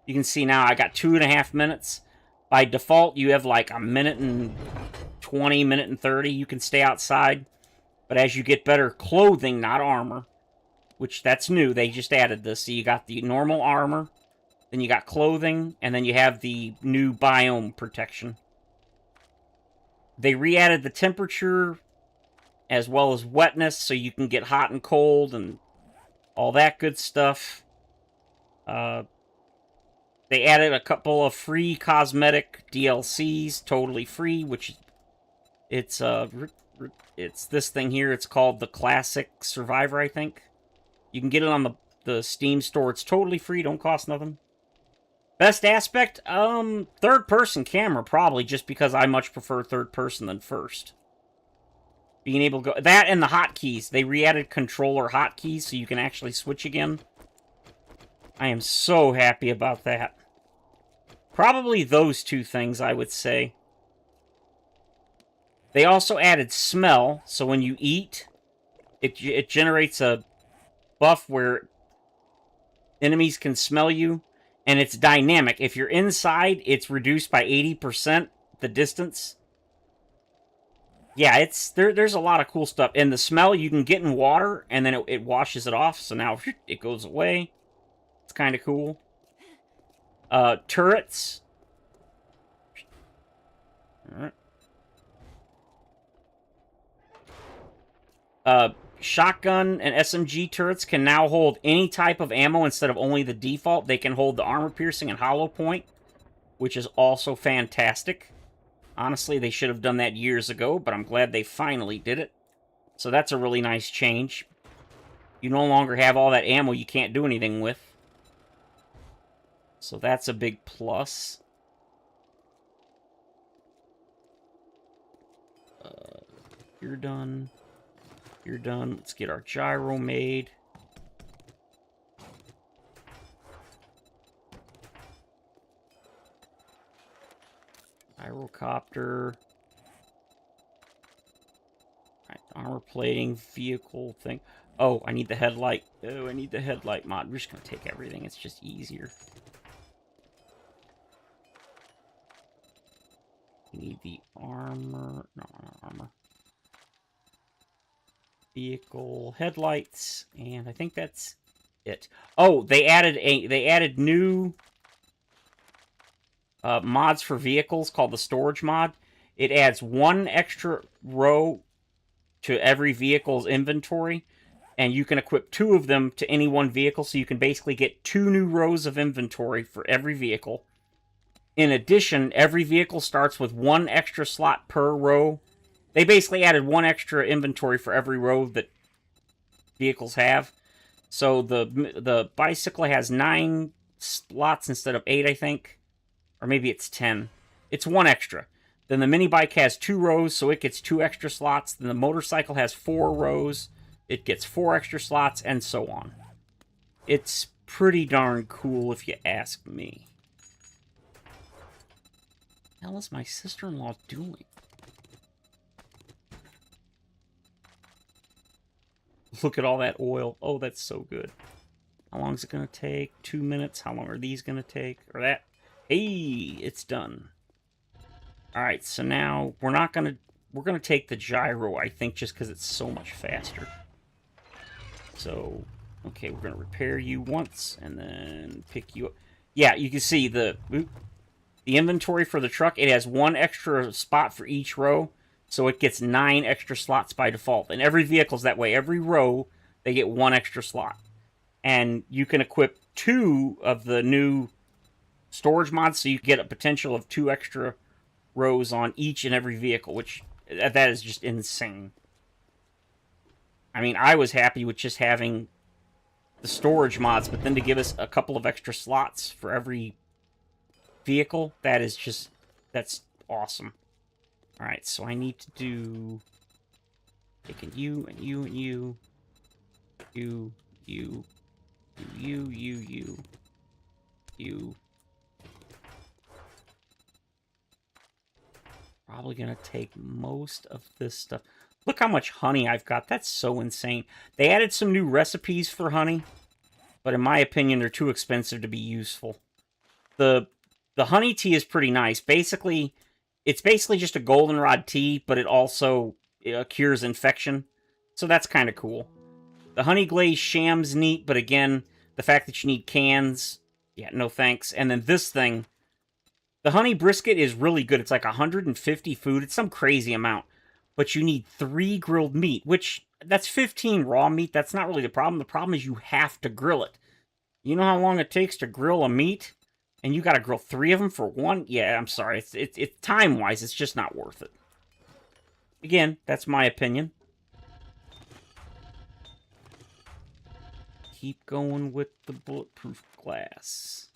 You can see now I got 2.5 minutes. By default, you have like a minute and 20, minute and 30. You can stay outside. But as you get better clothing, not armor, which that's new, they just added this. So you got the normal armor, then you got clothing, and then you have the new biome protection. They re-added the temperature as well as wetness, so you can get hot and cold and all that good stuff. They added a couple of free cosmetic DLCs, totally free, which it's this thing here. It's called the Classic Survivor, I think. You can get it on the Steam store. It's totally free, don't cost nothing. Best aspect? Third-person camera, probably, just because I much prefer third-person than first. Being able to go... That and the hotkeys. They re-added controller hotkeys, so you can actually switch again. I am so happy about that. Probably those two things, I would say. They also added smell, so when you eat, it generates a buff where enemies can smell you, and it's dynamic. If you're inside, it's reduced by 80%, the distance. Yeah, there's a lot of cool stuff. And the smell, you can get in water, and then it washes it off, so now it goes away. It's kind of cool. Turrets. Shotgun and SMG turrets can now hold any type of ammo instead of only the default. They can hold the armor piercing and hollow point, which is also fantastic. Honestly, they should have done that years ago, but I'm glad they finally did it. So that's a really nice change. You no longer have all that ammo you can't do anything with. So that's a big plus. You're done. You're done. Let's get our gyro made. Gyrocopter. Alright, armor plating, vehicle thing. Oh, I need the headlight. Oh, I need the headlight mod. We're just going to take everything. It's just easier. We need the armor. No, not armor. Vehicle headlights, and I think that's it. Oh, they added new mods for vehicles called the storage mod. It adds 1 extra row to every vehicle's inventory, and you can equip 2 of them to any one vehicle, so you can basically get 2 new rows of inventory for every vehicle. In addition, every vehicle starts with 1 extra slot per row. They basically added 1 extra inventory for every row that vehicles have. So the bicycle has 9 slots instead of 8, I think. Or maybe it's 10. It's 1 extra. Then the mini bike has 2 rows, so it gets 2 extra slots. Then the motorcycle has 4 rows. It gets 4 extra slots, and so on. It's pretty darn cool if you ask me. What the hell is my sister-in-law doing? Look at all that oil. Oh, that's so good. How long is it going to take? 2 minutes. How long are these going to take? Or that? Hey, it's done. Alright, so now we're going to take the gyro, I think, just because it's so much faster. So, okay, we're going to repair you once and then pick you up. Yeah, you can see the inventory for the truck. It has 1 extra spot for each row. So it gets 9 extra slots by default. And every vehicle's that way. Every row, they get 1 extra slot. And you can equip 2 of the new storage mods, so you get a potential of 2 extra rows on each and every vehicle, which that is just insane. I mean, I was happy with just having the storage mods, but then to give us a couple of extra slots for every vehicle, that's awesome. Alright, so I need to do... taking you, and you, and you. You, you, you. Probably gonna take most of this stuff. Look how much honey I've got. That's so insane. They added some new recipes for honey, but in my opinion, they're too expensive to be useful. The honey tea is pretty nice. Basically, it's basically just a goldenrod tea, but it also cures infection. So that's kind of cool. The honey glazed sham's neat, but again, the fact that you need cans, yeah, no thanks. And then this thing, the honey brisket is really good. It's like 150 food. It's some crazy amount. But you need 3 grilled meat, which, that's 15 raw meat. That's not really the problem. The problem is you have to grill it. You know how long it takes to grill a meat? And you gotta grill 3 of them for 1? Yeah, I'm sorry. It's time-wise, it's just not worth it. Again, that's my opinion. Keep going with the bulletproof glass.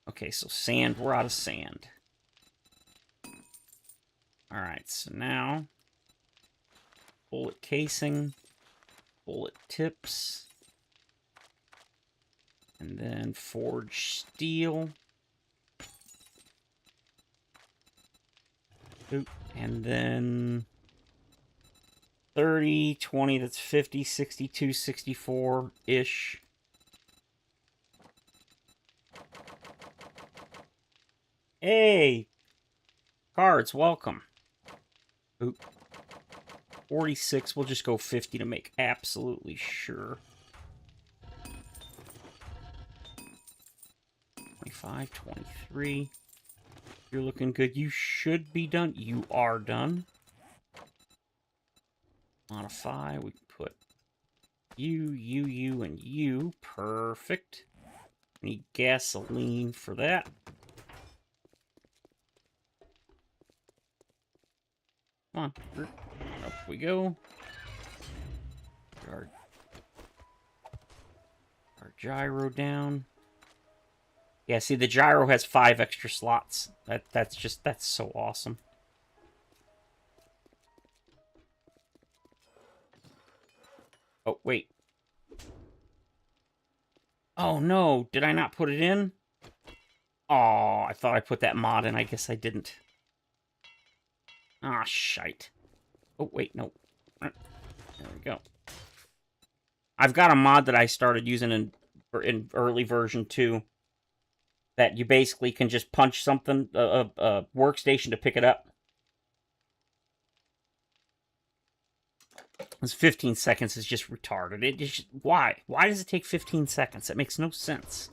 Okay, so sand. We're out of sand. Alright, so now... bullet casing. Bullet tips. And then forged steel. Oop. And then 30, 20, that's 50, 62, 64-ish. Hey! Cards, welcome. Oop. 46, we'll just go 50 to make absolutely sure. 25, 23. You're looking good. You should be done. You are done. Modify. We can put you, and you. Perfect. Need gasoline for that. Come on. Up we go. Our gyro down. Yeah, see, the gyro has 5 extra slots. That's so awesome. Oh, wait. Oh, no. Did I not put it in? Oh, I thought I put that mod in. I guess I didn't. Ah, shite. Oh, wait, no. There we go. I've got a mod that I started using in early version 2. That you basically can just punch something, a workstation to pick it up. This 15 seconds is just retarded. Why? Why does it take 15 seconds? That makes no sense.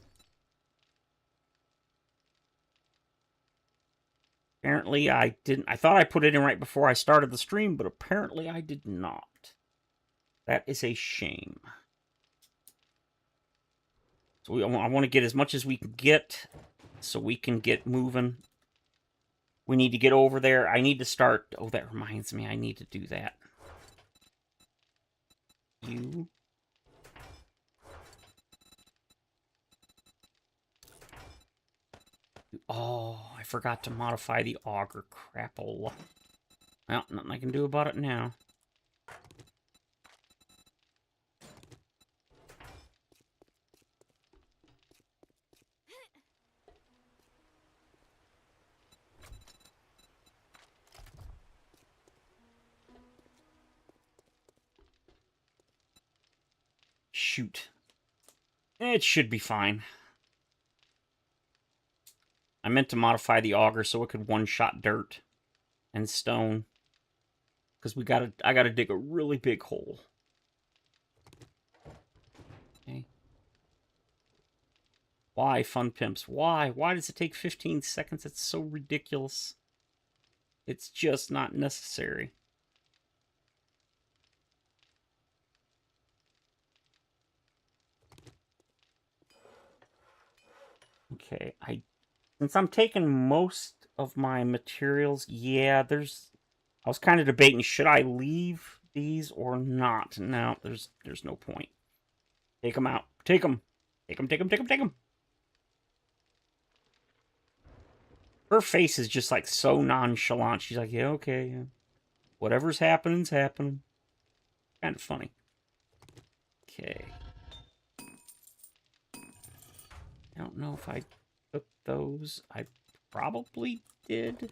Apparently I didn't. I thought I put it in right before I started the stream, but apparently I did not. That is a shame. So I want to get as much as we can get so we can get moving. We need to get over there. I need to start... Oh, that reminds me. I need to do that. You. Oh, I forgot to modify the auger. Crapple. Well, nothing I can do about it now. Shoot. It should be fine. I meant to modify the auger so it could one-shot dirt and stone. Because I gotta dig a really big hole. Okay. Why, Fun Pimps? Why? Why does it take 15 seconds? It's so ridiculous. It's just not necessary. Okay, since I'm taking most of my materials, yeah, I was kind of debating, should I leave these or not? No, there's no point. Take them out. Take them. Take them, take them, take them, take them. Her face is just like so nonchalant. She's like, yeah, okay, yeah. Whatever's happening's happening. Kind of funny. Okay. I don't know if I took those. I probably did.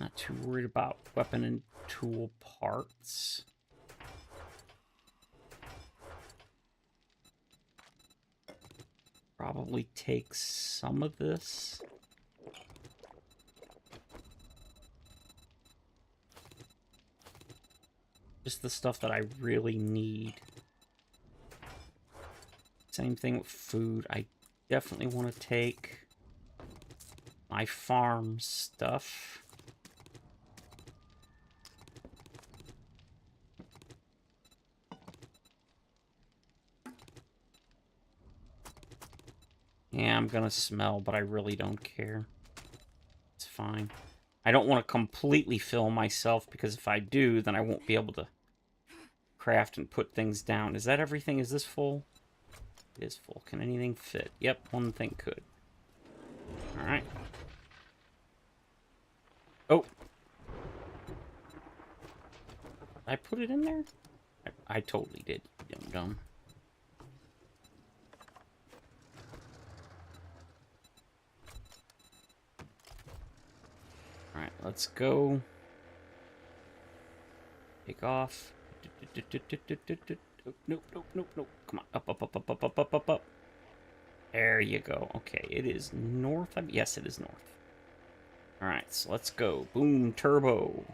Not too worried about weapon and tool parts. Probably take some of this. Just the stuff that I really need. Same thing with food. I definitely want to take my farm stuff. Yeah, I'm gonna smell, but I really don't care. It's fine. I don't want to completely fill myself, because if I do, then I won't be able to craft and put things down. Is that everything? Is this full? It is full. Can anything fit? Yep, one thing could. Alright. Oh! Did I put it in there? I totally did, dumb. Alright, let's go. Take off. Nope, nope, nope, nope. Come on. Up, up, up, up, up, up, up, up, up. There you go. Okay, it is north. Yes, it is north. Alright, so let's go. Boom, turbo.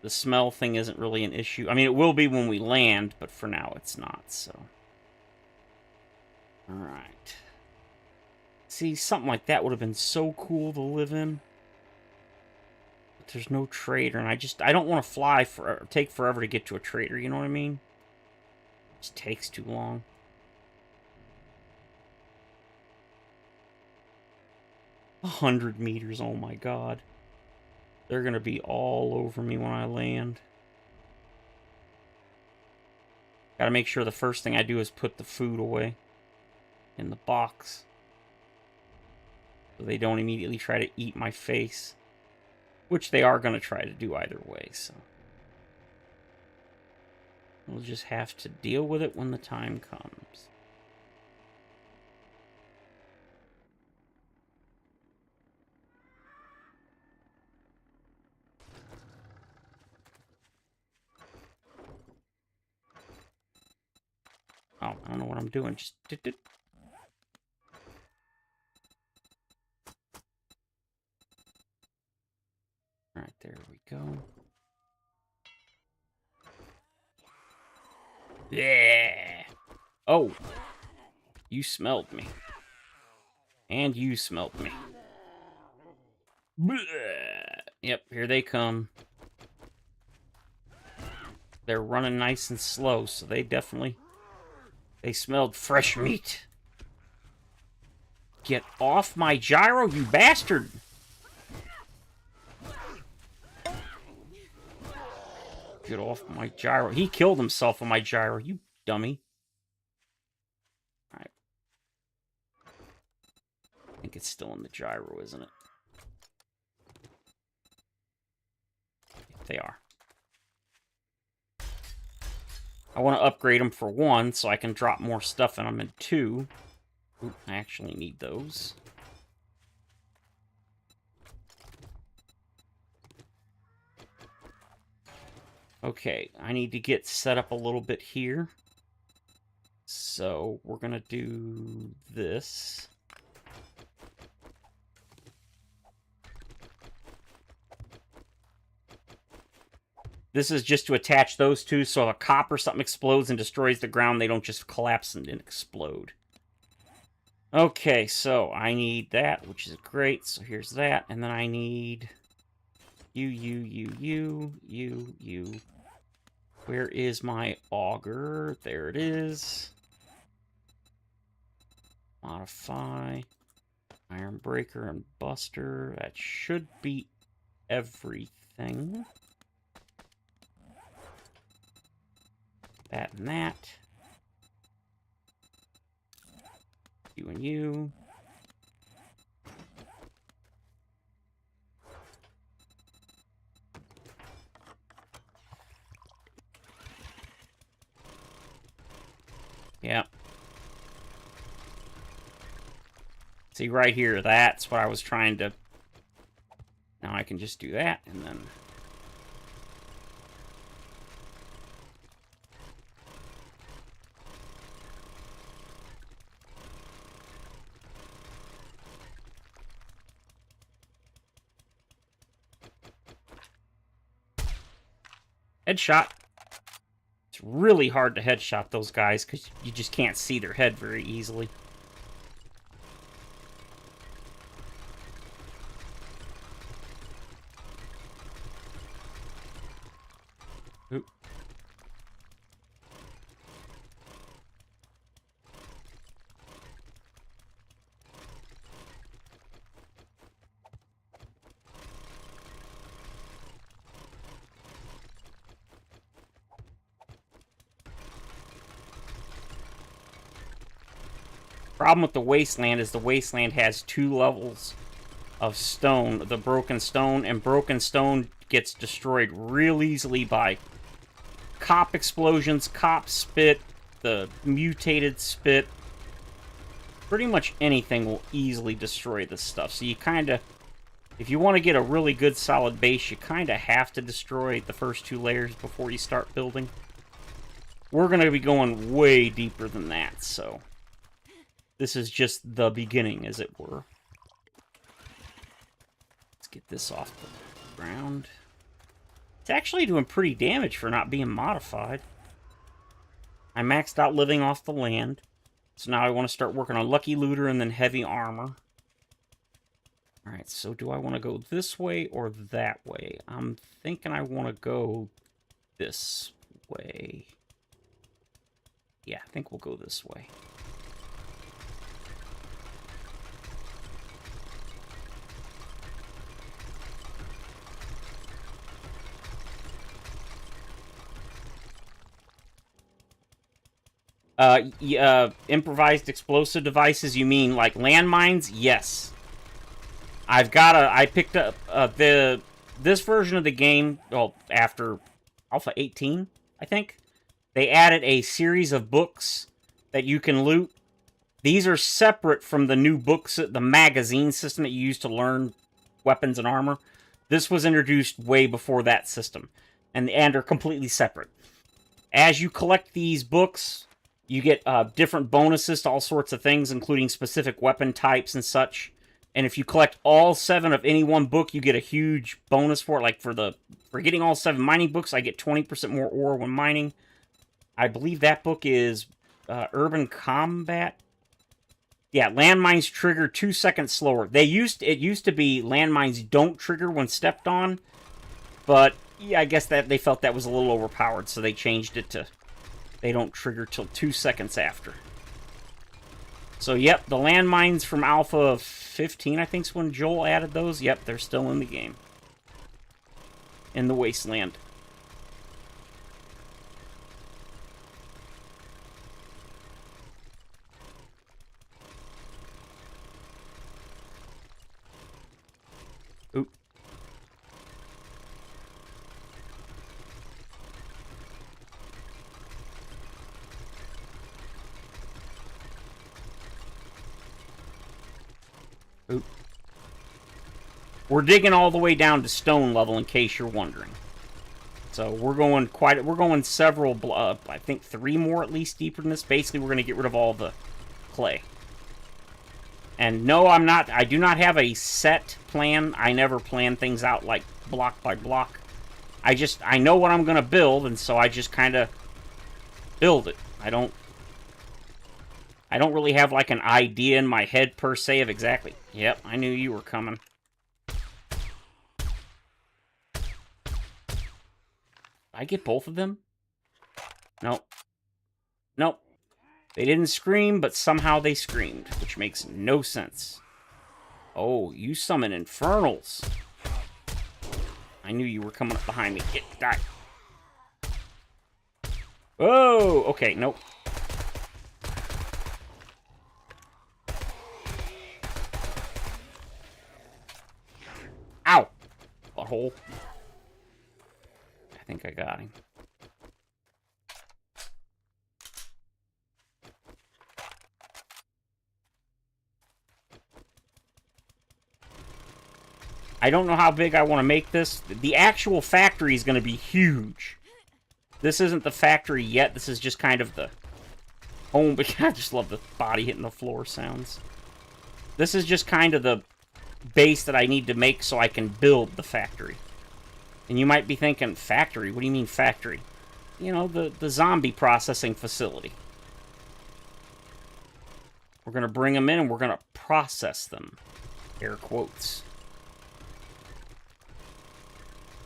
The smell thing isn't really an issue. I mean, it will be when we land, but for now it's not, so. Alright. See, something like that would have been so cool to live in. But there's no trader, and I don't want to fly take forever to get to a trader, you know what I mean? It just takes too long. A 100 meters, oh my god. They're gonna be all over me when I land. Gotta make sure the first thing I do is put the food away in the box, so they don't immediately try to eat my face, which they are gonna try to do either way, so we'll just have to deal with it when the time comes. Oh, I don't know what I'm doing. Just Alright, there we go. Yeah! Oh! You smelled me. And you smelled me. Blech. Yep, here they come. They're running nice and slow, so they smelled fresh meat. Get off my gyro, you bastard! Get off my gyro. He killed himself on my gyro, you dummy. Alright. I think it's still in the gyro, isn't it? Yep, they are. I want to upgrade them for 1, so I can drop more stuff in them in 2. Ooh, I actually need those. Okay, I need to get set up a little bit here. So we're gonna do this. This is just to attach those two, so if a cop or something explodes and destroys the ground, they don't just collapse and explode. Okay, so I need that, which is great. So here's that, and then I need you. Where is my auger? There it is. Modify. Iron Breaker and Buster. That should be everything. That and that. You and you. Yeah. See, right here, that's what I was trying to... Now I can just do that, and then... Headshot. It's really hard to headshot those guys, because you just can't see their head very easily. Oop. Problem with the Wasteland is the Wasteland has 2 levels of stone. The broken stone, and broken stone gets destroyed real easily by cop explosions, cop spit, the mutated spit. Pretty much anything will easily destroy this stuff. So you kind of, if you want to get a really good solid base, you kind of have to destroy the first 2 layers before you start building. We're going to be going way deeper than that, so... This is just the beginning, as it were. Let's get this off the ground. It's actually doing pretty damage for not being modified. I maxed out living off the land. So now I want to start working on Lucky Looter and then Heavy Armor. Alright, so do I want to go this way or that way? I'm thinking I want to go this way. Yeah, I think we'll go this way. Improvised explosive devices, you mean like landmines? Yes. I picked up this version of the game, well, after Alpha 18, I think. They added a series of books that you can loot. These are separate from the new books, the magazine system that you use to learn weapons and armor. This was introduced way before that system, and are completely separate. As you collect these books, you get different bonuses to all sorts of things, including specific weapon types and such. And if you collect all 7 of any one book, you get a huge bonus for it. Like for getting all 7 mining books, I get 20% more ore when mining. I believe that book is Urban Combat. Yeah, landmines trigger 2 seconds slower. It used to be landmines don't trigger when stepped on, but yeah, I guess that they felt that was a little overpowered, so they changed it to they don't trigger till 2 seconds after. So, yep, the landmines from Alpha 15, I think is when Joel added those. Yep, they're still in the game. In the Wasteland. Oop. Oop. We're digging all the way down to stone level, in case you're wondering. So we're going several, I think 3 more at least deeper than this. Basically, we're going to get rid of all the clay. And no, I do not have a set plan. I never plan things out like block by block. I know what I'm gonna build, and so I just kind of build it. I don't really have, like, an idea in my head, per se, of exactly... Yep, I knew you were coming. I get both of them? Nope. Nope. They didn't scream, but somehow they screamed, which makes no sense. Oh, you summon infernals. I knew you were coming up behind me. Get, die. Oh, okay, nope. Ow! Butthole. I think I got him. I don't know how big I want to make this. The actual factory is going to be huge. This isn't the factory yet. This is just kind of the home. But I just love the body hitting the floor sounds. This is just kind of the base that I need to make so I can build the factory. And you might be thinking, factory? What do you mean factory? You know, the zombie processing facility. We're going to bring them in and we're going to process them. Air quotes.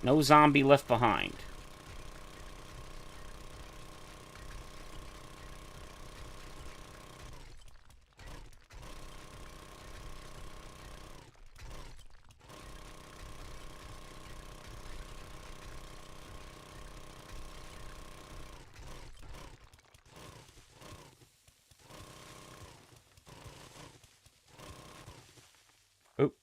No zombie left behind. Oop.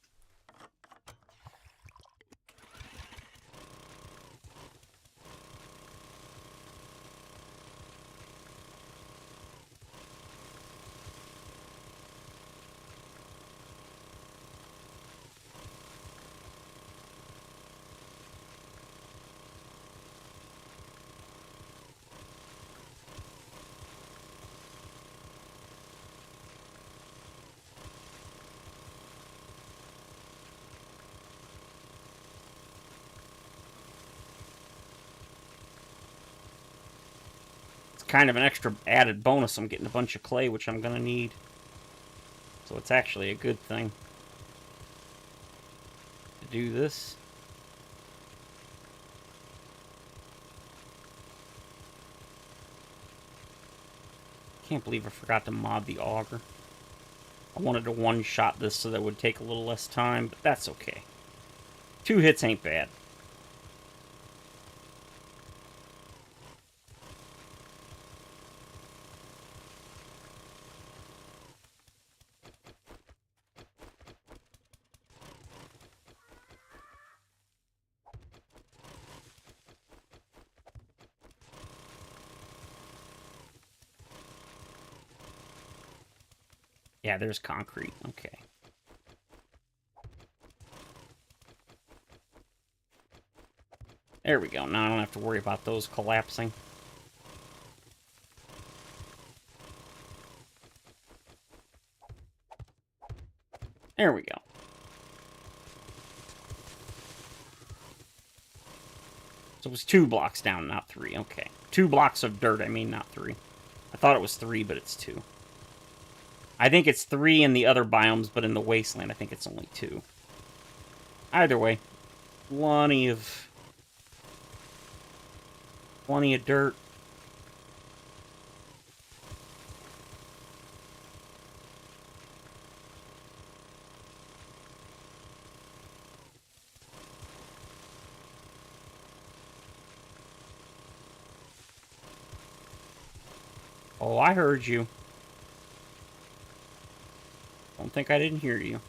Kind of an extra added bonus. I'm getting a bunch of clay, which I'm gonna need. So it's actually a good thing to do this. Can't believe I forgot to mod the auger. I wanted to one-shot this so that it would take a little less time, but that's okay. 2 hits ain't bad. Yeah, there's concrete. Okay. There we go. Now I don't have to worry about those collapsing. There we go. So it was 2 blocks down, not 3. Okay. 2 blocks of dirt, I mean, not 3. I thought it was 3, but it's 2. I think it's 3 in the other biomes, but in the wasteland, I think it's only 2. Either way, plenty of dirt. Oh, I heard you. Don't think I didn't hear you.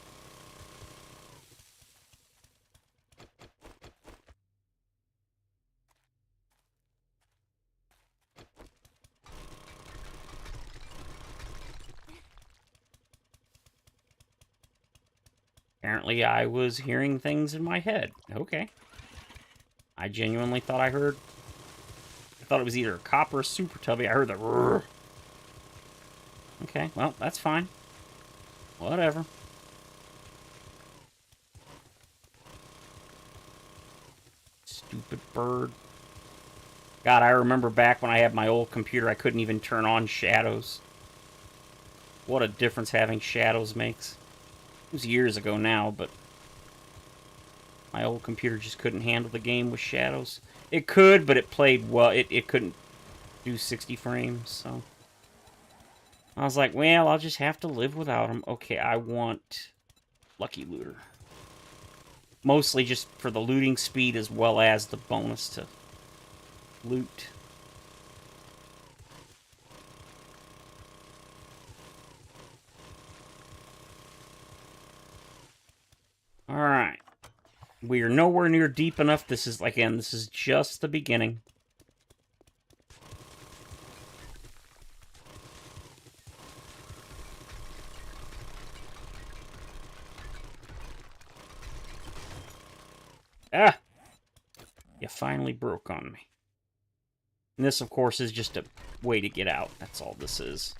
Apparently, I was hearing things in my head. Okay. I genuinely thought I heard... I thought it was either a cop or a super tubby. I heard the... Rrr. Okay, well, that's fine. Whatever. Stupid bird. God, I remember back when I had my old computer, I couldn't even turn on shadows. What a difference having shadows makes. It was years ago now, but my old computer just couldn't handle the game with shadows. It could, but it played well. It couldn't do 60 frames, so... I was like, well, I'll just have to live without them. Okay, I want Lucky Looter. Mostly just for the looting speed as well as the bonus to loot. Alright. We are nowhere near deep enough. This is, again, this is just the beginning. Ah! You finally broke on me. And this, of course, is just a way to get out. That's all this is.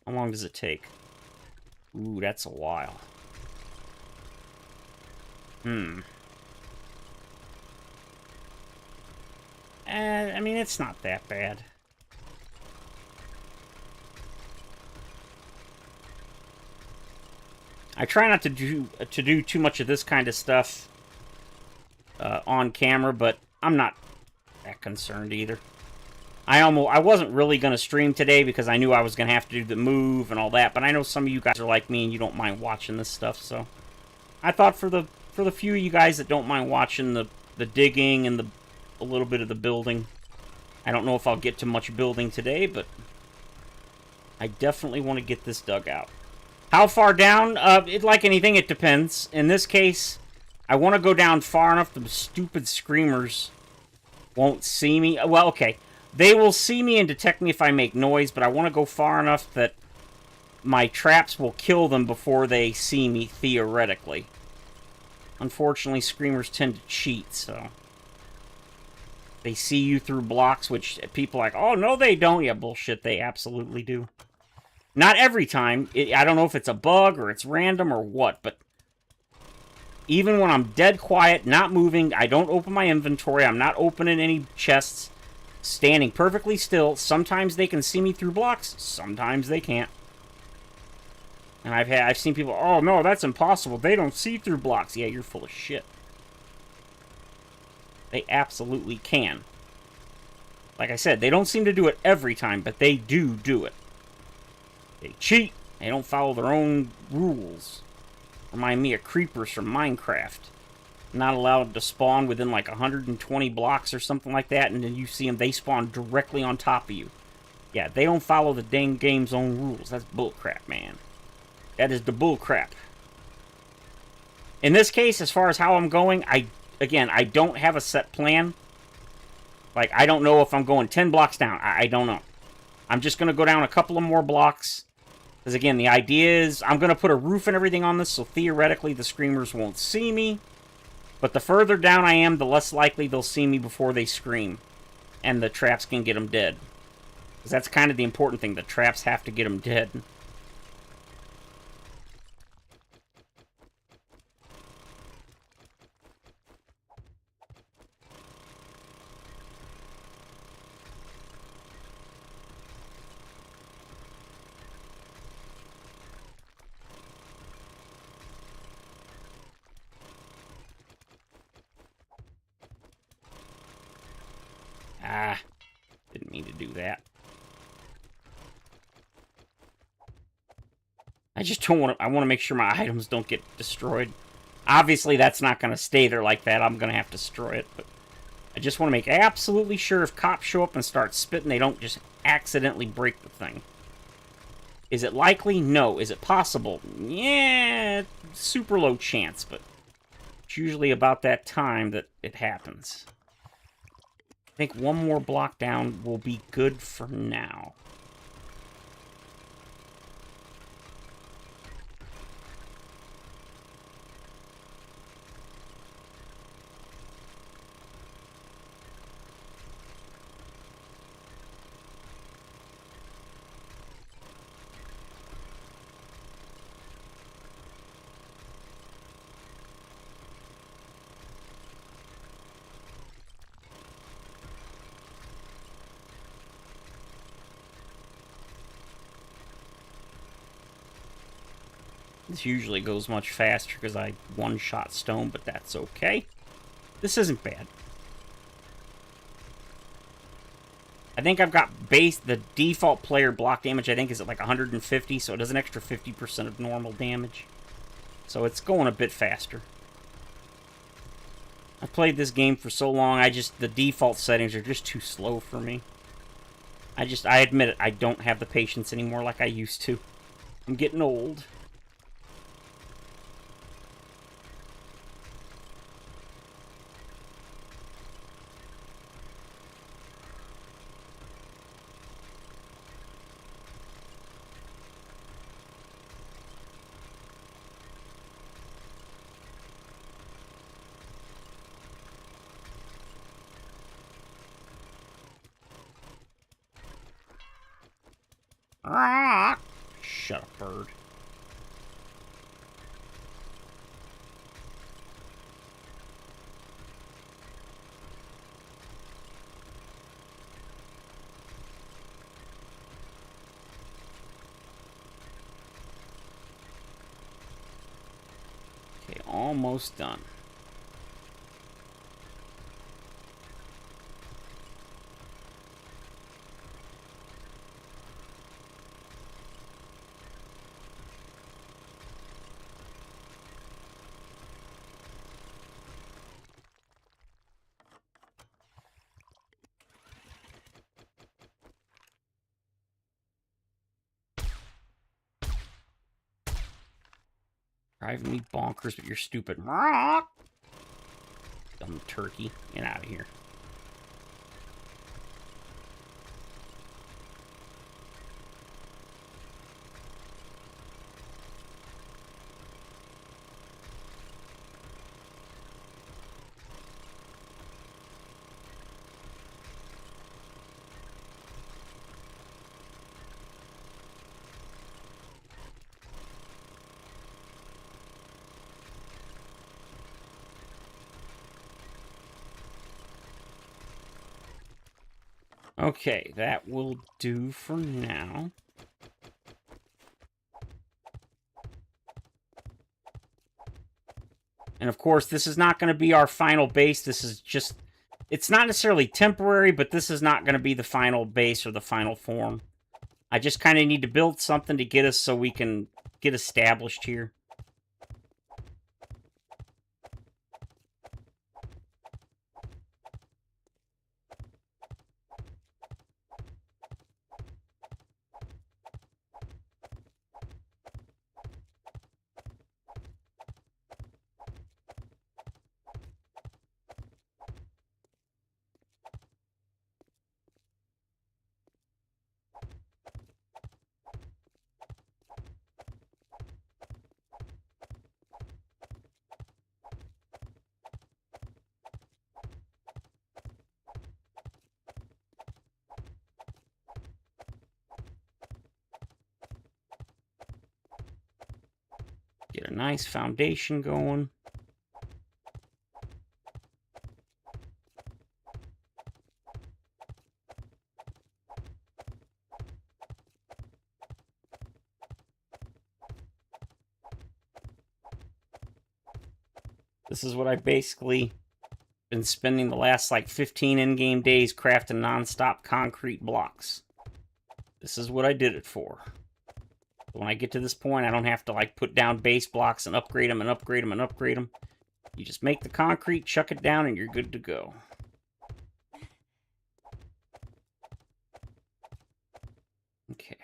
How long does it take? Ooh, that's a while. I mean, it's not that bad. I try not to do too much of this kind of stuff on camera, but I'm not that concerned either. I wasn't really going to stream today because I knew I was going to have to do the move and all that, but I know some of you guys are like me and you don't mind watching this stuff, so I thought for the few of you guys that don't mind watching the digging and a little bit of the building. I don't know if I'll get to much building today, but I definitely want to get this dug out. How far down? Like anything, it depends. In this case, I want to go down far enough the stupid screamers won't see me. Well, okay. They will see me and detect me if I make noise, but I want to go far enough that my traps will kill them before they see me, theoretically. Unfortunately, screamers tend to cheat, so... They see you through blocks, which people are like, oh, no, they don't. Yeah, bullshit, they absolutely do. Not every time. I don't know if it's a bug or it's random or what, but even when I'm dead quiet, not moving, I don't open my inventory, I'm not opening any chests, standing perfectly still, sometimes they can see me through blocks, sometimes they can't. And I've seen people, oh, no, that's impossible, they don't see through blocks. Yeah, you're full of shit. They absolutely can. Like I said, they don't seem to do it every time, but they do it. They cheat. They don't follow their own rules. Remind me of creepers from Minecraft. Not allowed to spawn within like 120 blocks or something like that, and then you see them, they spawn directly on top of you. Yeah, they don't follow the dang game's own rules. That's bullcrap, man. That is the bullcrap. In this case, as far as how I'm going, again, I don't have a set plan. Like, I don't know if I'm going 10 blocks down. I don't know. I'm just going to go down a couple of more blocks. Because, again, the idea is I'm going to put a roof and everything on this, so theoretically the screamers won't see me. But the further down I am, the less likely they'll see me before they scream. And the traps can get them dead. Because that's kind of the important thing. The traps have to get them dead. Ah, didn't mean to do that. I just don't want to... I want to make sure my items don't get destroyed. Obviously, that's not going to stay there like that. I'm going to have to destroy it, but... I just want to make absolutely sure if cops show up and start spitting, they don't just accidentally break the thing. Is it likely? No. Is it possible? Yeah, super low chance, but it's usually about that time that it happens. I think one more block down will be good for now. This usually goes much faster because I one-shot stone, but that's okay. This isn't bad. I think I've got the default player block damage, I think, is at like 150, so it does an extra 50% of normal damage. So it's going a bit faster. I've played this game for so long, the default settings are just too slow for me. I admit it, I don't have the patience anymore like I used to. I'm getting old. Ah! Shut up, bird. Okay, almost done. Driving me bonkers, but you're stupid. Dumb turkey. Get out of here. Okay, that will do for now. And of course, this is not going to be our final base. This is just... It's not necessarily temporary, but this is not going to be the final base or the final form. I just kind of need to build something to get us so we can get established here. Get a nice foundation going. This is what I basically been spending the last like 15 in-game days crafting non-stop concrete blocks. This is what I did it for. When I get to this point, I don't have to like put down base blocks and upgrade them and upgrade them and upgrade them. You just make the concrete, chuck it down, and you're good to go. Okay.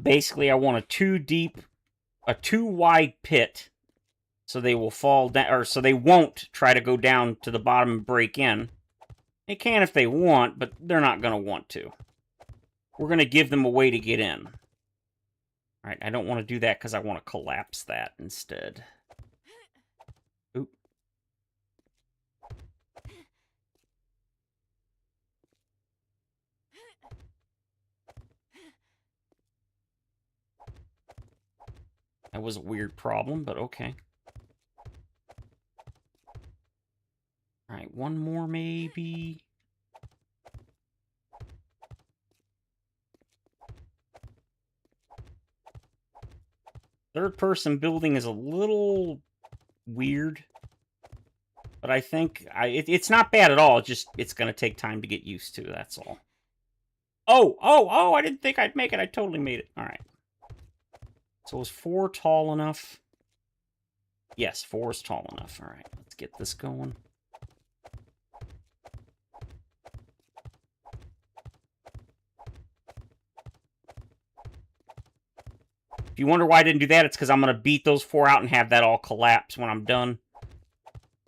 Basically, I want a too wide pit, so they will fall down, or so they won't try to go down to the bottom and break in. They can if they want, but they're not going to want to. We're going to give them a way to get in. Alright, I don't want to do that because I want to collapse that instead. Oop. That was a weird problem, but okay. Alright, one more maybe. Third-person building is a little weird. But I think it's not bad at all. It's going to take time to get used to, that's all. Oh, I didn't think I'd make it. I totally made it. All right. So is 4 tall enough? Yes, 4 is tall enough. All right, let's get this going. If you wonder why I didn't do that, it's because I'm going to beat those 4 out and have that all collapse when I'm done.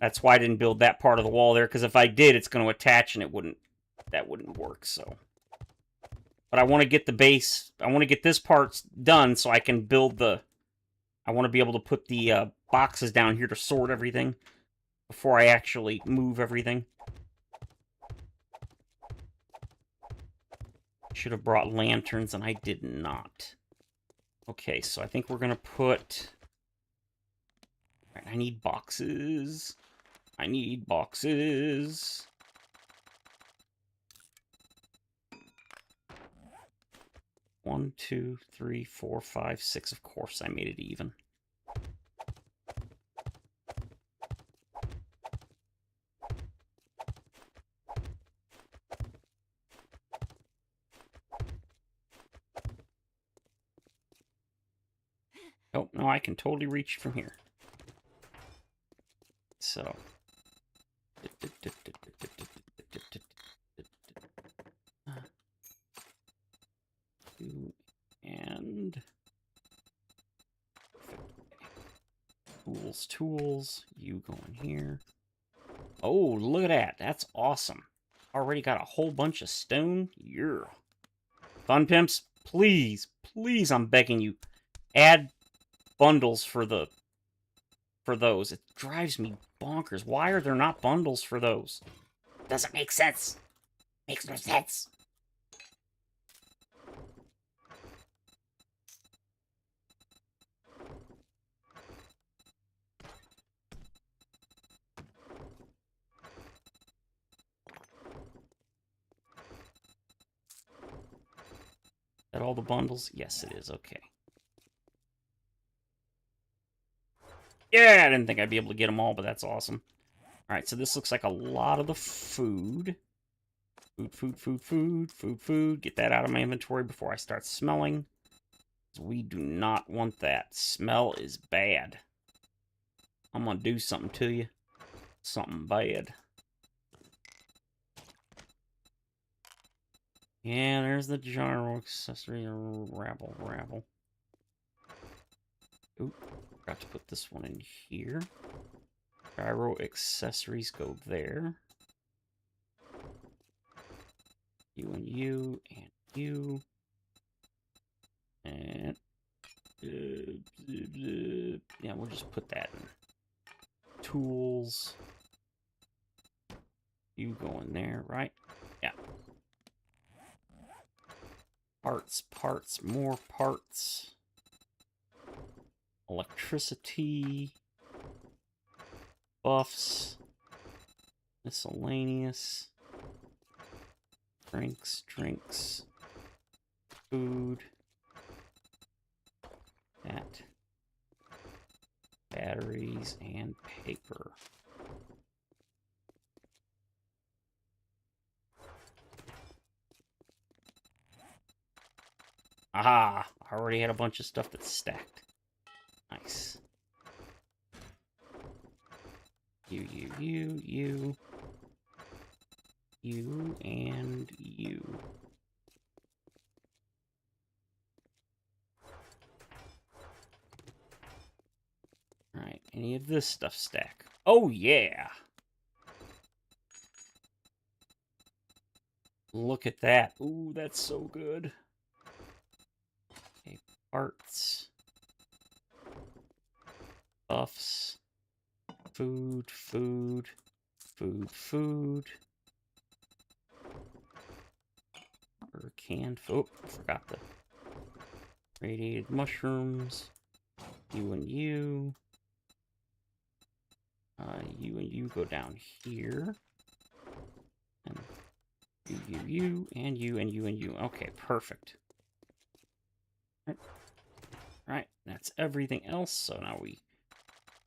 That's why I didn't build that part of the wall there, because if I did, it's going to attach and that wouldn't work, so. But I want to get the base, I want to get this part done so I can build I want to be able to put the boxes down here to sort everything before I actually move everything. Should have brought lanterns, and I did not. Okay, so I think we're going to put... All right, I need boxes. I need boxes. One, 2, 3, 4, 5, 6. Of course, I made it even. Oh, no, I can totally reach from here. So. And tools, you go in here. Oh, look at that. That's awesome. Already got a whole bunch of stone. Yeah. Fun Pimps, please, please, I'm begging you, add bundles for those. It drives me bonkers. Why are there not bundles for those? Doesn't make sense. Makes no sense. That all the bundles? Yes, it is. Okay. Yeah, I didn't think I'd be able to get them all, but that's awesome. All right, so this looks like a lot of the food. Food. Get that out of my inventory before I start smelling. We do not want that. Smell is bad. I'm gonna do something to you. Something bad. Yeah, there's the gyro accessory. Rabble. Oop, forgot to put this one in here. Gyro accessories go there. You and you and you. And yeah, we'll just put that in. Tools. You go in there, right? Yeah. Parts, more parts. Electricity. Buffs. Miscellaneous. Drinks. Food. That. Batteries and paper. Aha! I already had a bunch of stuff that's stacked. Nice. You, and you. Alright, any of this stuff stack? Oh, yeah! Look at that. Ooh, that's so good. Okay, parts. Buffs. Food. Or canned food. Oh, I forgot the radiated mushrooms. You and you. You and you go down here. And you, and you, and you, and you. Okay, perfect. Right, that's everything else. So now we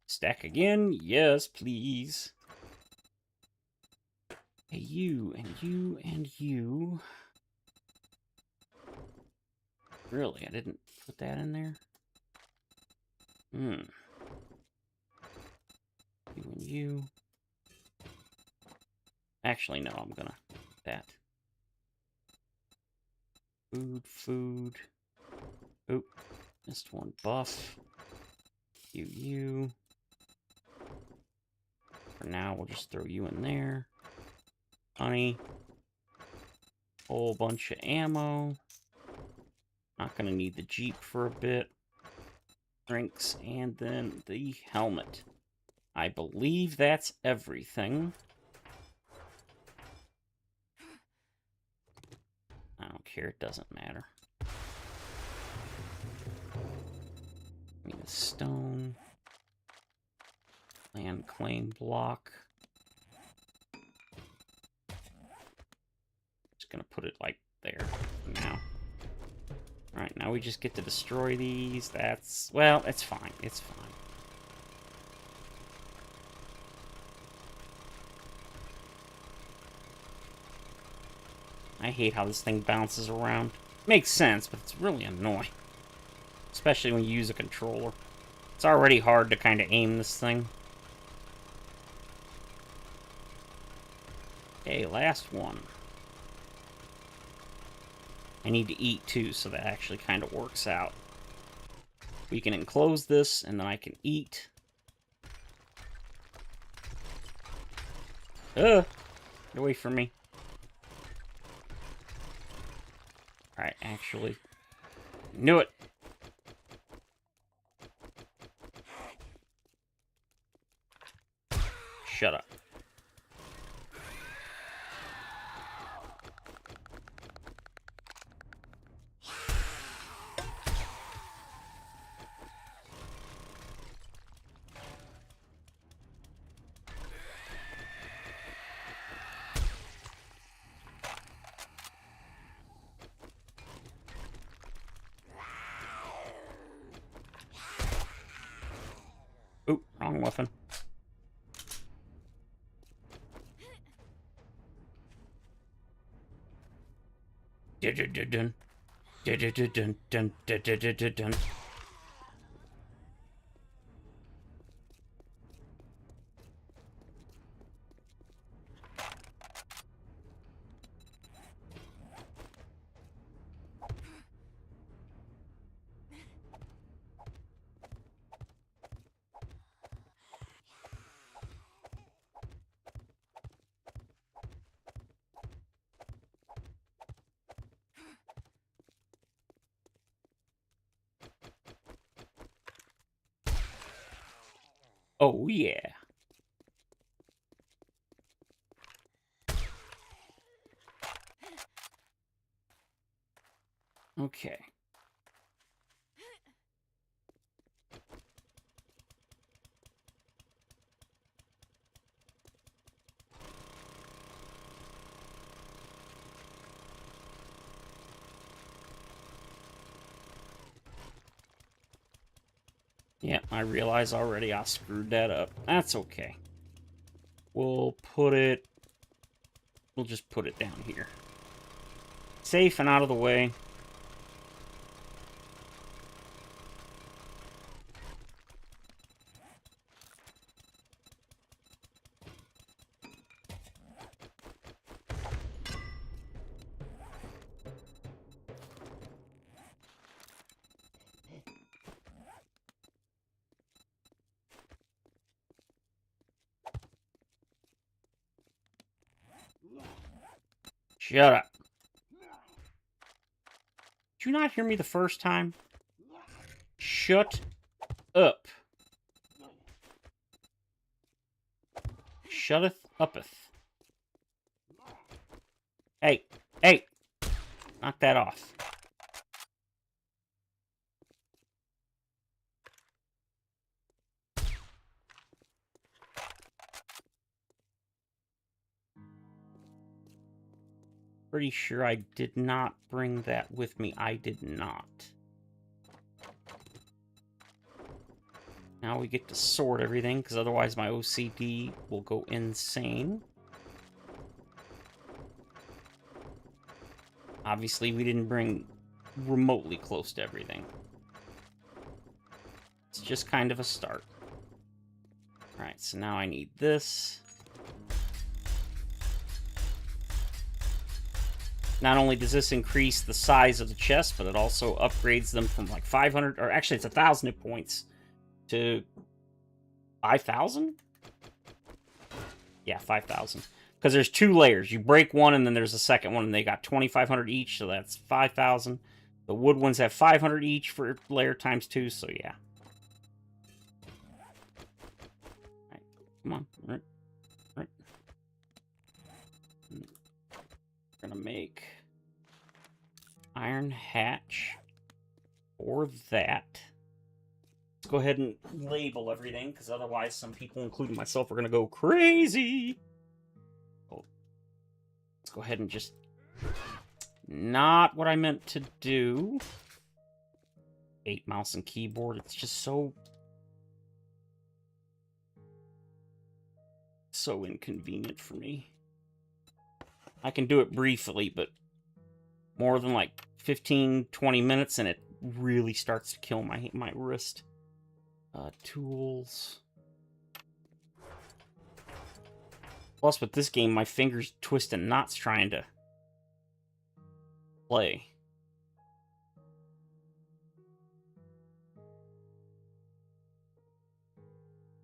stack again. Yes, please. Hey, you, and you, and you. Really, I didn't put that in there? You and you. Actually, no, I'm gonna that. Food. Oop, missed one buff. You. For now, we'll just throw you in there. Honey. Whole bunch of ammo. Not gonna need the Jeep for a bit. Drinks, and then the helmet. I believe that's everything. I don't care, it doesn't matter. Need a stone. Land claim block. Just gonna put it like there for now. Alright, now we just get to destroy these. That's, well, it's fine. It's fine. I hate how this thing bounces around. Makes sense, but it's really annoying. Especially when you use a controller. It's already hard to kind of aim this thing. Okay, last one. I need to eat too, so that actually kind of works out. We can enclose this, and then I can eat. Get away from me. Alright, actually. Knew it! Shut up. Oop, wrong weapon. Dun dun dun dun dun dun dun dun. Oh, yeah. Okay. Yeah, I realize already I screwed that up. That's okay. We'll just put it down here. Safe and out of the way. Shut up. Did you not hear me the first time? Shut up. Shutteth uppeth. Hey, hey! Knock that off. Pretty sure I did not bring that with me. I did not. Now we get to sort everything, because otherwise my OCD will go insane. Obviously, we didn't bring remotely close to everything. It's just kind of a start. Alright, so now I need this. Not only does this increase the size of the chest, but it also upgrades them from like 500, or actually it's 1,000 hit points to 5,000? Yeah, 5,000. Because there's 2 layers. You break one, and then there's a second one, and they got 2,500 each, so that's 5,000. The wood ones have 500 each for layer times 2, so yeah. Alright, come on. Right. We're gonna make iron hatch for that. Let's go ahead and label everything, because otherwise some people, including myself, are gonna go crazy. Oh. Let's go ahead and just... Not what I meant to do. 8 mouse and keyboard. It's just so inconvenient for me. I can do it briefly, but more than like 15-20 minutes and it really starts to kill my wrist. Tools. Plus, with this game, my fingers twist in knots trying to play.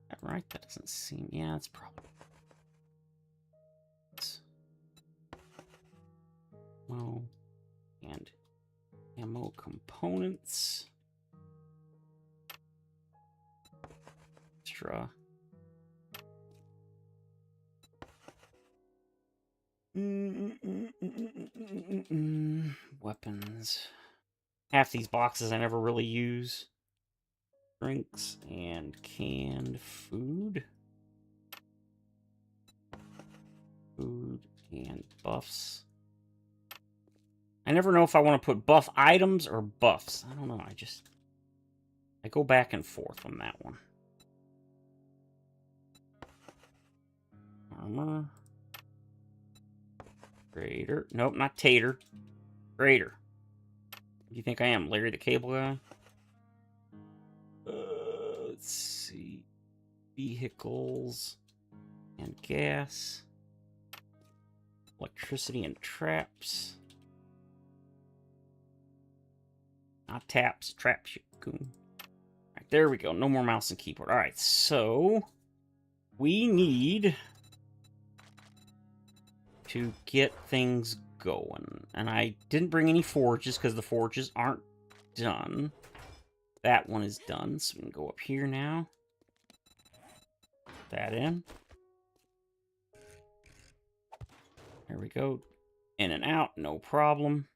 That right? That doesn't seem... Yeah, it's probably... Ammo and ammo components. Extra. Weapons. Half these boxes I never really use. Drinks and canned food. Food and buffs. I never know if I want to put buff items or buffs. I don't know. I go back and forth on that one. Armor. Grader. Nope, not Tater. Grader. What do you think I am? Larry the Cable Guy? Let's see. Vehicles and gas. Electricity and traps. Not taps, traps, you goon. Alright, there we go. No more mouse and keyboard. Alright, so we need to get things going. And I didn't bring any forges because the forges aren't done. That one is done, so we can go up here now. Put that in. There we go. In and out, no problem.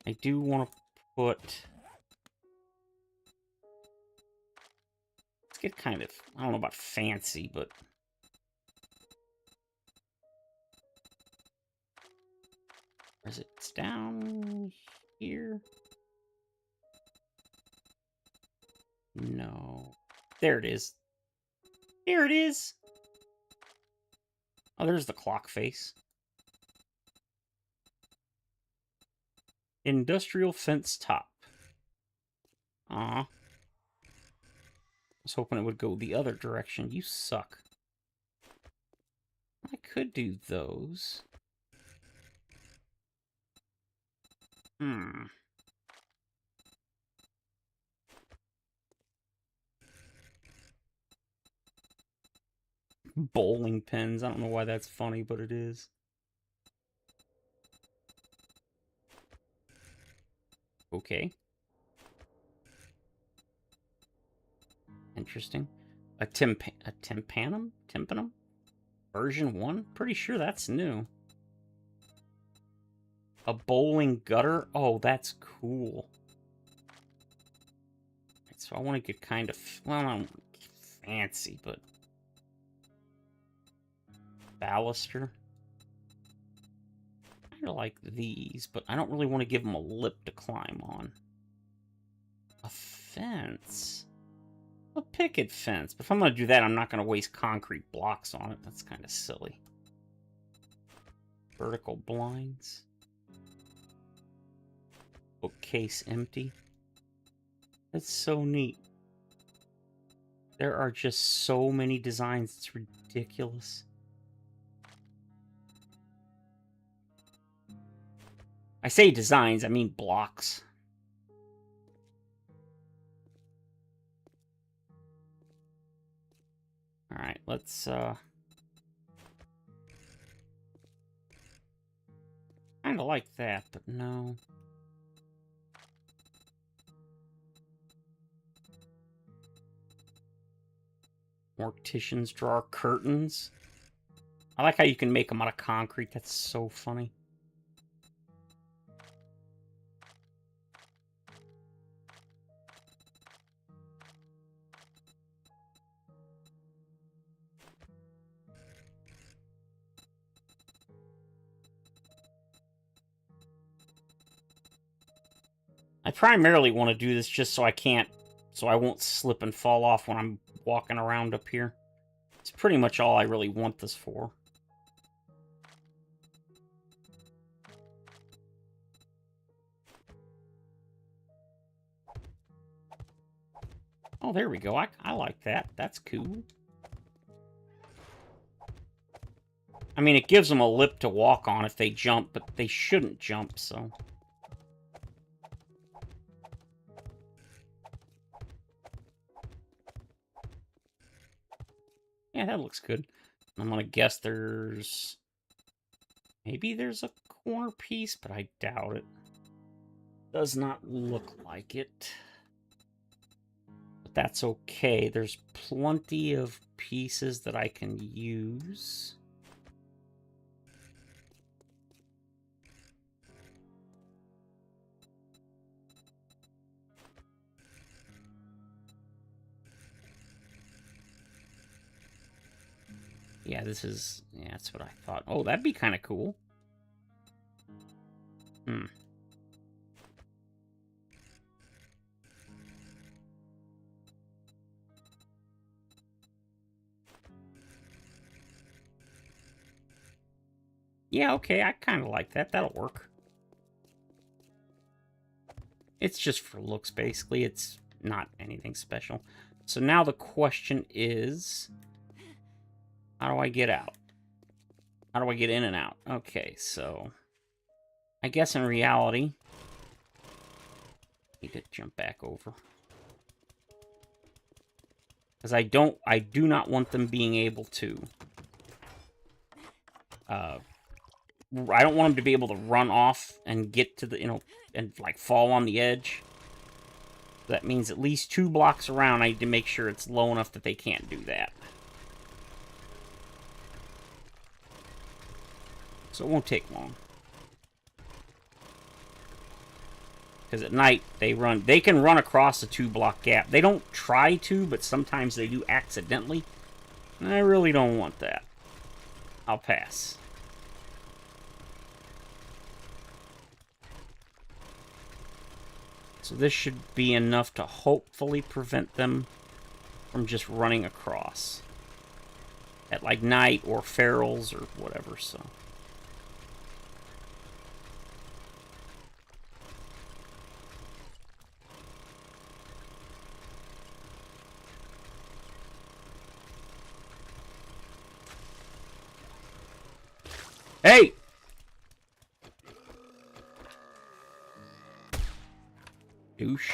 I do want to put... Let's get kind of... I don't know about fancy, but... Where is it? It's down here. No. There it is. Here it is! Oh, there's the clock face. Industrial fence top. Aw. I was hoping it would go the other direction. You suck. I could do those. Bowling pins. I don't know why that's funny, but it is. Okay. Interesting. A tympanum? Tympanum? Version 1? Pretty sure that's new. A bowling gutter? Oh, that's cool. So I want to get kind of... Well, not fancy, but... Baluster. kind of like these, but I don't really want to give them a lip to climb on. A fence? A picket fence. But if I'm going to do that, I'm not going to waste concrete blocks on it. That's kind of silly. Vertical blinds. Bookcase empty. That's so neat. There are just so many designs. It's ridiculous. I say designs, I mean blocks. Alright, let's, kind of like that, but no. Mortician's drawer curtains. I like how you can make them out of concrete. That's so funny. I primarily want to do this just so I won't slip and fall off when I'm walking around up here. It's pretty much all I really want this for. Oh, there we go. I like that. That's cool. I mean, it gives them a lip to walk on if they jump, but they shouldn't jump, so... Yeah, that looks good. I'm gonna guess there's... Maybe there's a corner piece, but I doubt it. Does not look like it. But that's okay. There's plenty of pieces that I can use. Yeah, this is... Yeah, that's what I thought. Oh, that'd be kind of cool. Hmm. Yeah, okay, I kind of like that. That'll work. It's just for looks, basically. It's not anything special. So now the question is... How do I get out? How do I get in and out? Okay, so... I guess in reality... I need to jump back over. Because I do not want them being able to... I don't want them to be able to run off and get to the, and, like, fall on the edge. That means at least 2 blocks around, I need to make sure it's low enough that they can't do that. So it won't take long. Because at night, they can run across a 2-block gap. They don't try to, but sometimes they do accidentally. And I really don't want that. I'll pass. So this should be enough to hopefully prevent them from just running across. At like night or ferals or whatever, so... Hey! Douche.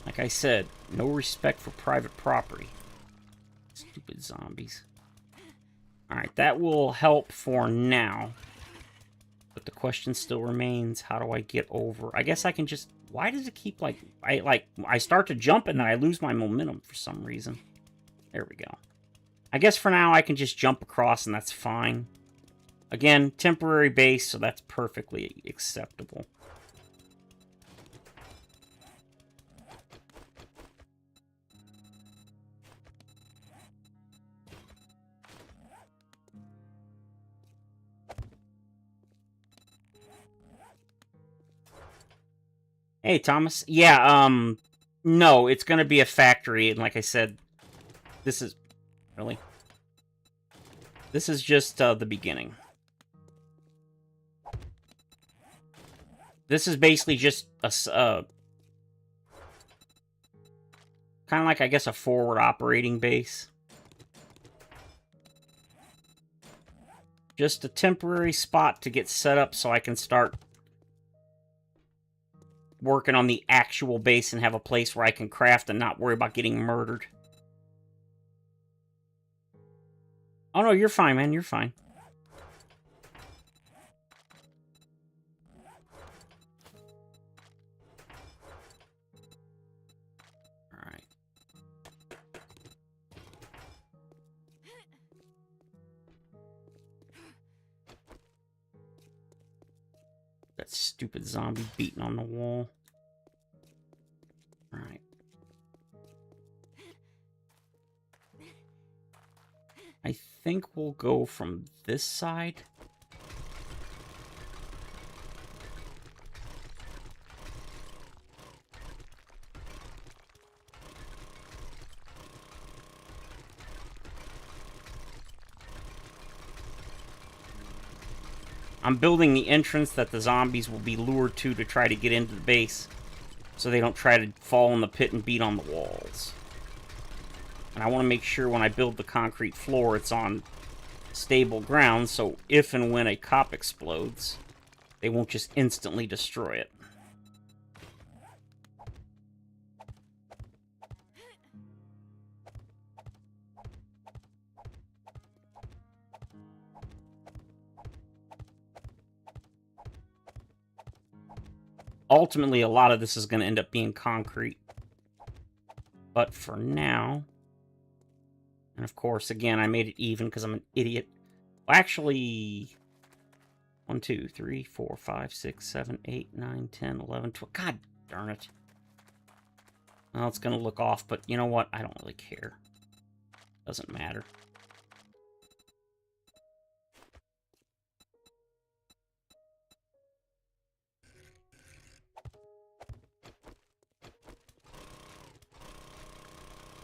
Like I said, no respect for private property. Stupid zombies. Alright, that will help for now. But the question still remains, how do I get over? I guess I can just... Why does it keep, like... I start to jump and then I lose my momentum for some reason. There we go. I guess for now I can just jump across and that's fine. Again, temporary base, so that's perfectly acceptable. Hey, Thomas. Yeah, no, it's gonna be a factory, and like I said, this is... Really? This is just, the beginning. This is basically just a, kind of like, I guess, a forward operating base. Just a temporary spot to get set up so I can start working on the actual base and have a place where I can craft and not worry about getting murdered. Oh, no, you're fine, man. You're fine. Alright. That stupid zombie beating on the wall. Alright. I think we'll go from this side. I'm building the entrance that the zombies will be lured to try to get into the base, so they don't try to fall in the pit and beat on the walls. And I want to make sure when I build the concrete floor, it's on stable ground, so if and when a cop explodes, they won't just instantly destroy it. Ultimately, a lot of this is going to end up being concrete. But for now... And of course, again, I made it even because I'm an idiot. Well, actually... 1, 2, 3, 4, 5, 6, 7, 8, 9, 10, 11, 12... God darn it. Well, it's going to look off, but you know what? I don't really care. Doesn't matter.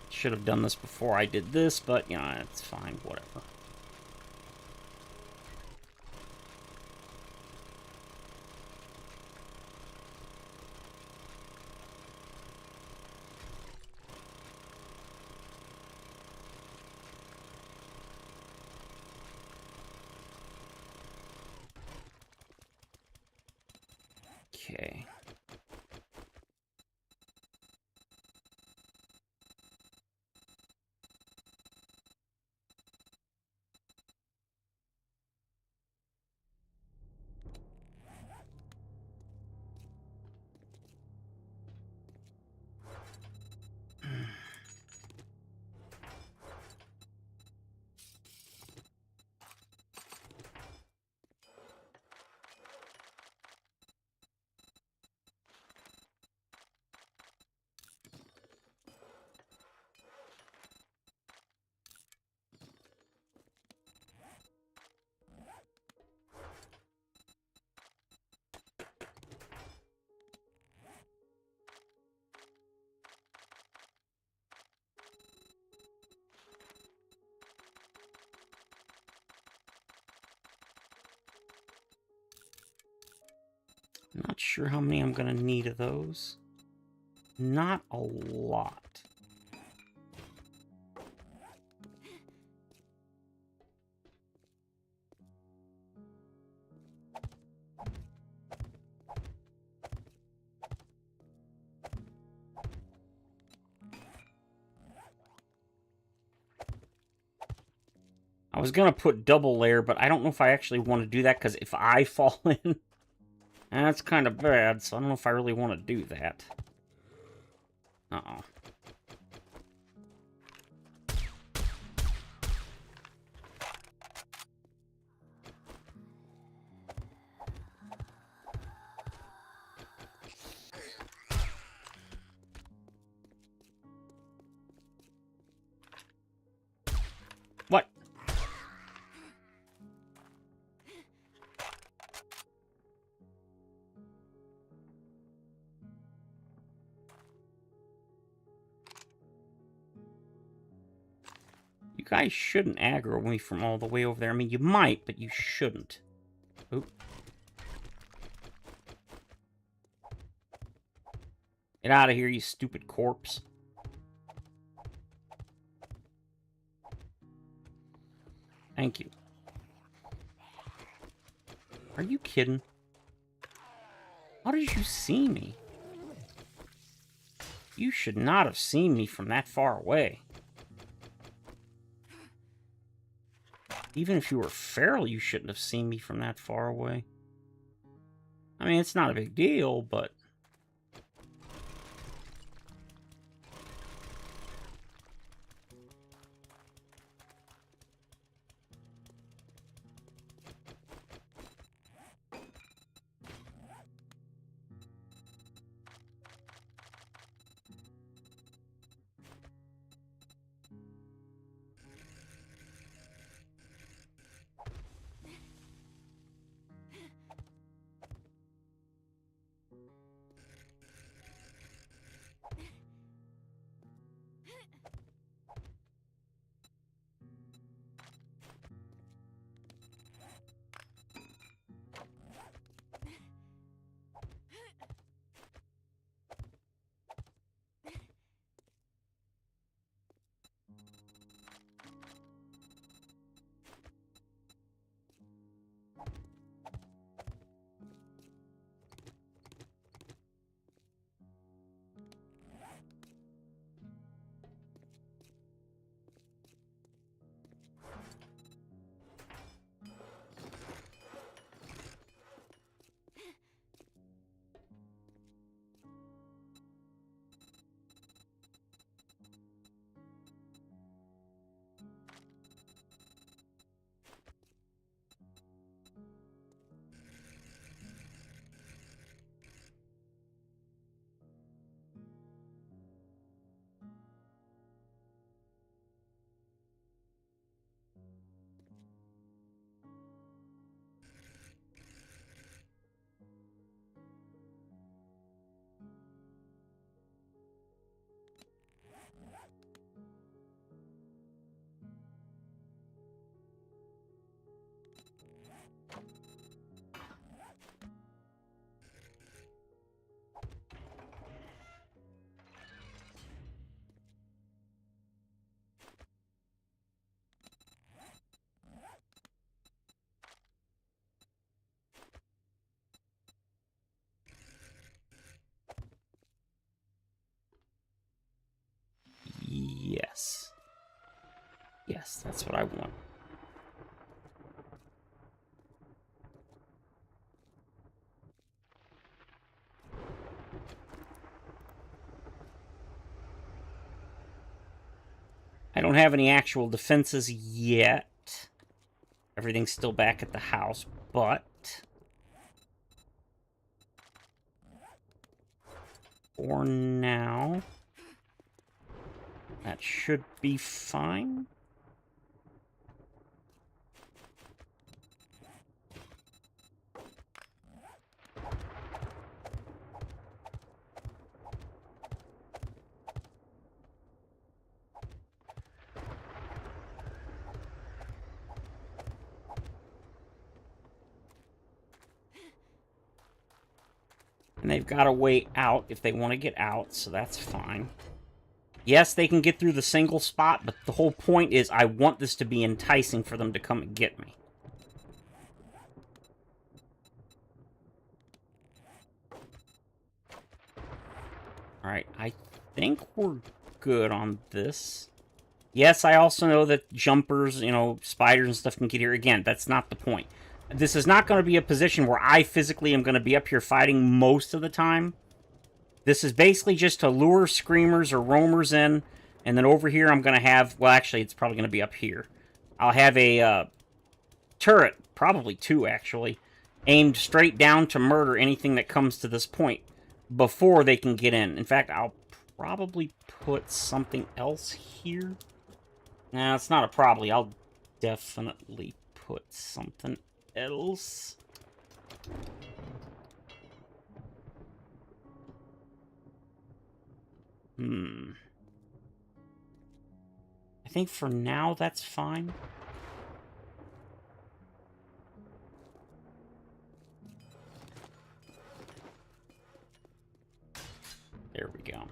Should have done this before I did this, but, you know, it's fine, whatever. Okay. Not sure how many I'm going to need of those. Not a lot. I was going to put double layer, but I don't know if I actually want to do that, because if I fall in, that's kind of bad, so I don't know if I really want to do that. Uh-oh. What? guys shouldn't aggro me from all the way over there. I mean, you might, but you shouldn't. Oop. Get out of here, you stupid corpse. Thank you. Are you kidding? How did you see me? You should not have seen me from that far away. Even if you were feral, you shouldn't have seen me from that far away. I mean, it's not a big deal, but... Yes. Yes, that's what I want. I don't have any actual defenses yet. Everything's still back at the house, but... for now... that should be fine. And they've got a way out if they want to get out, so that's fine. Yes, they can get through the single spot, but the whole point is I want this to be enticing for them to come and get me. Alright, I think we're good on this. Yes, I also know that jumpers, you know, spiders and stuff can get here. Again, that's not the point. This is not going to be a position where I physically am going to be up here fighting most of the time. This is basically just to lure screamers or roamers in. And then over here I'm going to have... well, actually, it's probably going to be up here. I'll have a turret, probably two, actually, aimed straight down to murder anything that comes to this point before they can get in. In fact, I'll probably put something else here. Nah, it's not a probably. I'll definitely put something else. I think for now that's fine. There we go.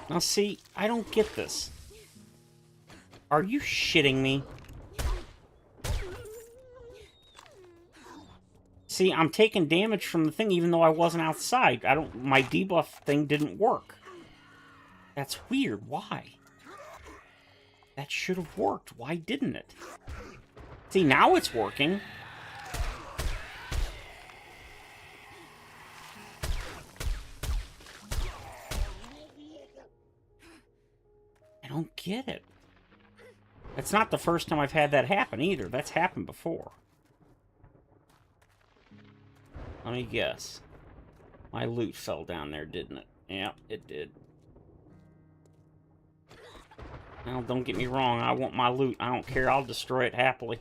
Now see, I don't get this. Are you shitting me? See, I'm taking damage from the thing even though I wasn't outside. My debuff thing didn't work. That's weird. Why? That should have worked. Why didn't it? See, now it's working. I don't get it. It's not the first time I've had that happen either. That's happened before. Let me guess. My loot fell down there, didn't it? Yeah, it did. Well, don't get me wrong. I want my loot. I don't care. I'll destroy it happily.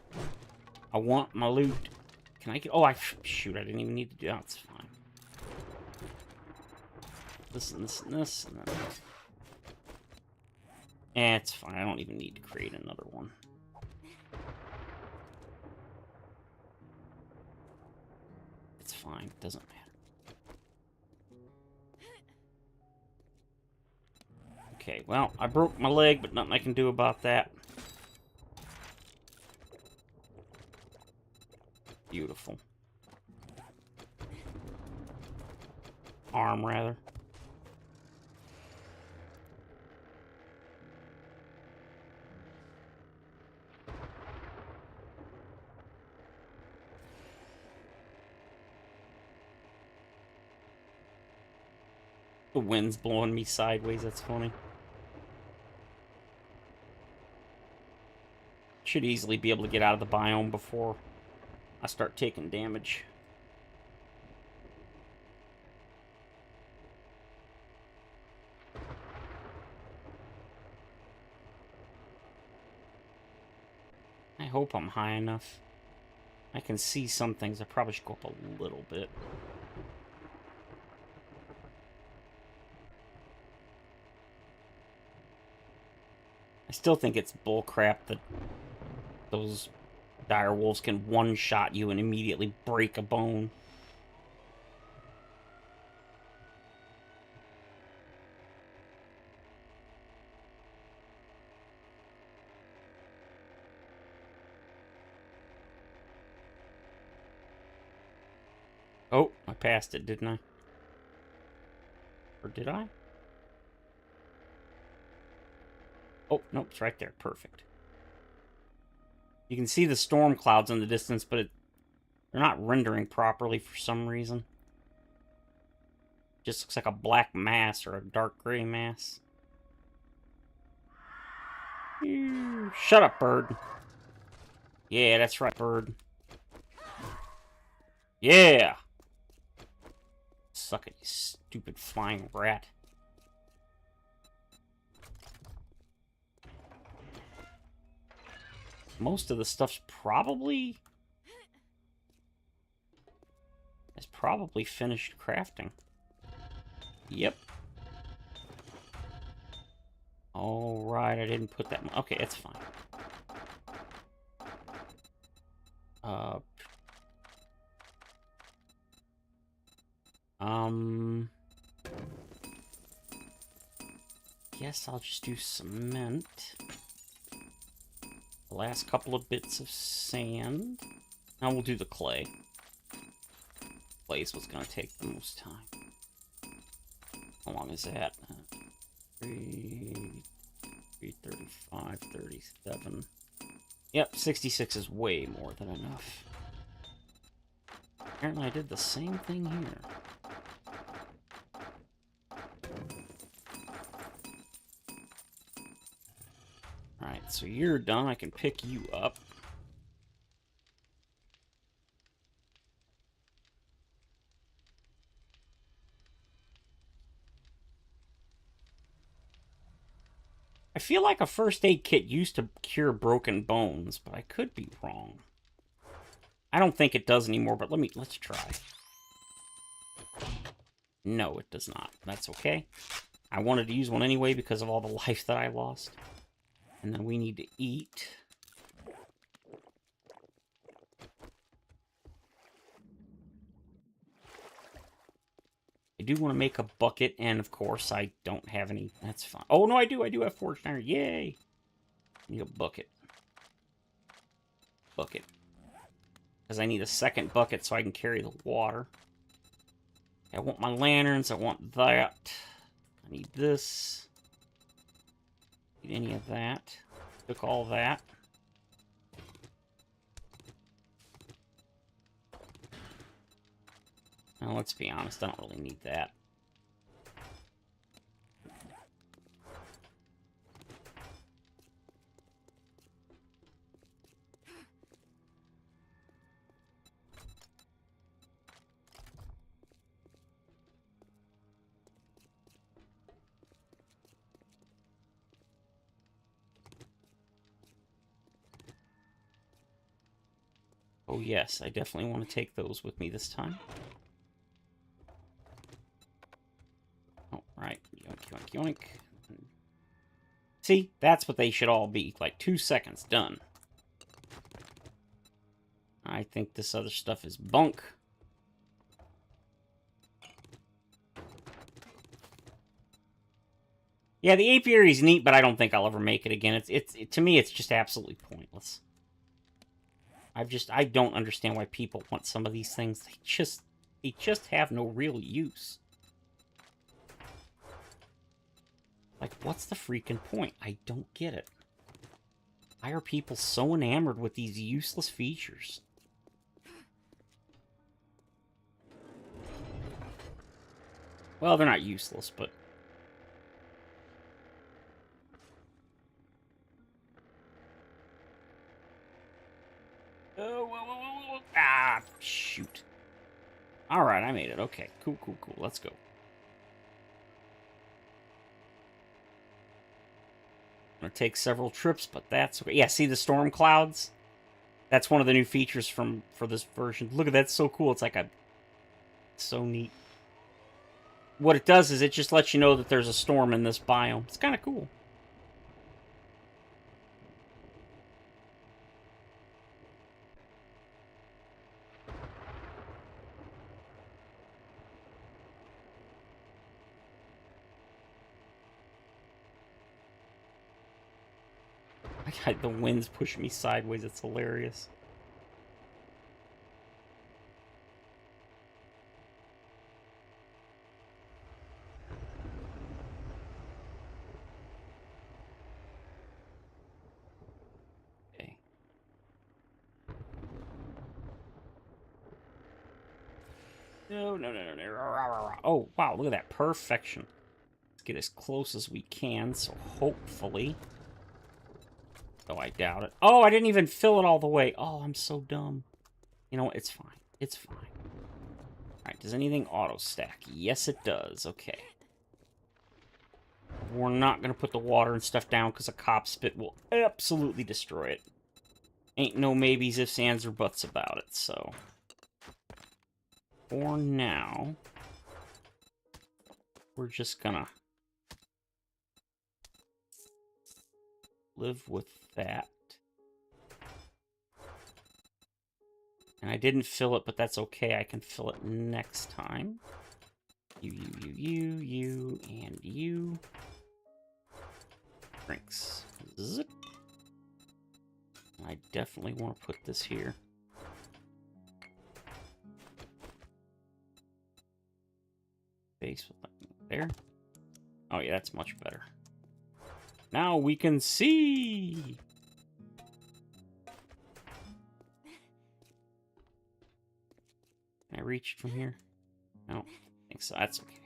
I want my loot. Can I get... Oh, shoot, I didn't even need to do that. It's fine. This and this and this and then... Eh, it's fine. I don't even need to create another one. It's fine. It doesn't matter. Okay, well, I broke my leg, but nothing I can do about that. Beautiful. Arm, rather. The wind's blowing me sideways, that's funny. Should easily be able to get out of the biome before I start taking damage. I hope I'm high enough. I can see some things. I probably should go up a little bit. I still think it's bullcrap that those dire wolves can one-shot you and immediately break a bone. Oh, I passed it, didn't I? Or did I? Oh, nope, it's right there. Perfect. You can see the storm clouds in the distance, but they're not rendering properly for some reason. Just looks like a black mass or a dark gray mass. Shut up, bird. Yeah, that's right, bird. Yeah! Suck it, you stupid flying rat. Most of the stuff's probably... is probably finished crafting. Yep. Alright, I didn't put that... Okay, it's fine. Guess I'll just do cement. The last couple of bits of sand. Now we'll do the clay. Clay is what's going to take the most time. How long is that? 335, 37. Yep, 66 is way more than enough. Apparently I did the same thing here. Alright, so you're done. I can pick you up. I feel like a first aid kit used to cure broken bones, but I could be wrong. I don't think it does anymore, but let's try. No, it does not. That's okay. I wanted to use one anyway because of all the life that I lost. And then we need to eat. I do want to make a bucket, and of course I don't have any. That's fine. Oh, no, I do. I do have forged iron. Yay! Need a bucket. Bucket. Because I need a second bucket so I can carry the water. I want my lanterns. I want that. I need this. Need any of that. Took all that. Now, let's be honest. I don't really need that. Oh, yes, I definitely want to take those with me this time. Oh, right. Yoink, yoink, yoink. See? That's what they should all be. Like, 2 seconds. Done. I think this other stuff is bunk. Yeah, the apiary is neat, but I don't think I'll ever make it again. To me, it's just absolutely pointless. I don't understand why people want some of these things. They just have no real use. Like, what's the freaking point? I don't get it. Why are people so enamored with these useless features? Well, they're not useless, but... Oh, whoa, whoa, whoa, whoa. Ah, shoot. Alright, I made it. Okay, cool, cool, cool. Let's go. Gonna take several trips, but that's okay. Yeah, see the storm clouds? That's one of the new features for this version. Look at that, it's so cool. It's like a... so neat. What it does is it just lets you know that there's a storm in this biome. It's kind of cool. The wind's pushing me sideways. It's hilarious. Okay. No, no, no, no, no. Oh, wow, look at that. Perfection. Let's get as close as we can, so hopefully... Oh, I doubt it. Oh, I didn't even fill it all the way. Oh, I'm so dumb. You know what? It's fine. It's fine. Alright, does anything auto-stack? Yes, it does. Okay. We're not going to put the water and stuff down because a cop spit will absolutely destroy it. Ain't no maybes, ifs, ands, or buts about it, so... For now... We're just gonna... live with that. And I didn't fill it, but that's okay. I can fill it next time. You, and you. Drinks. Zip. I definitely want to put this here. Base there. Oh yeah, that's much better. Now we can see! Can I reach it from here? I don't think so. That's okay.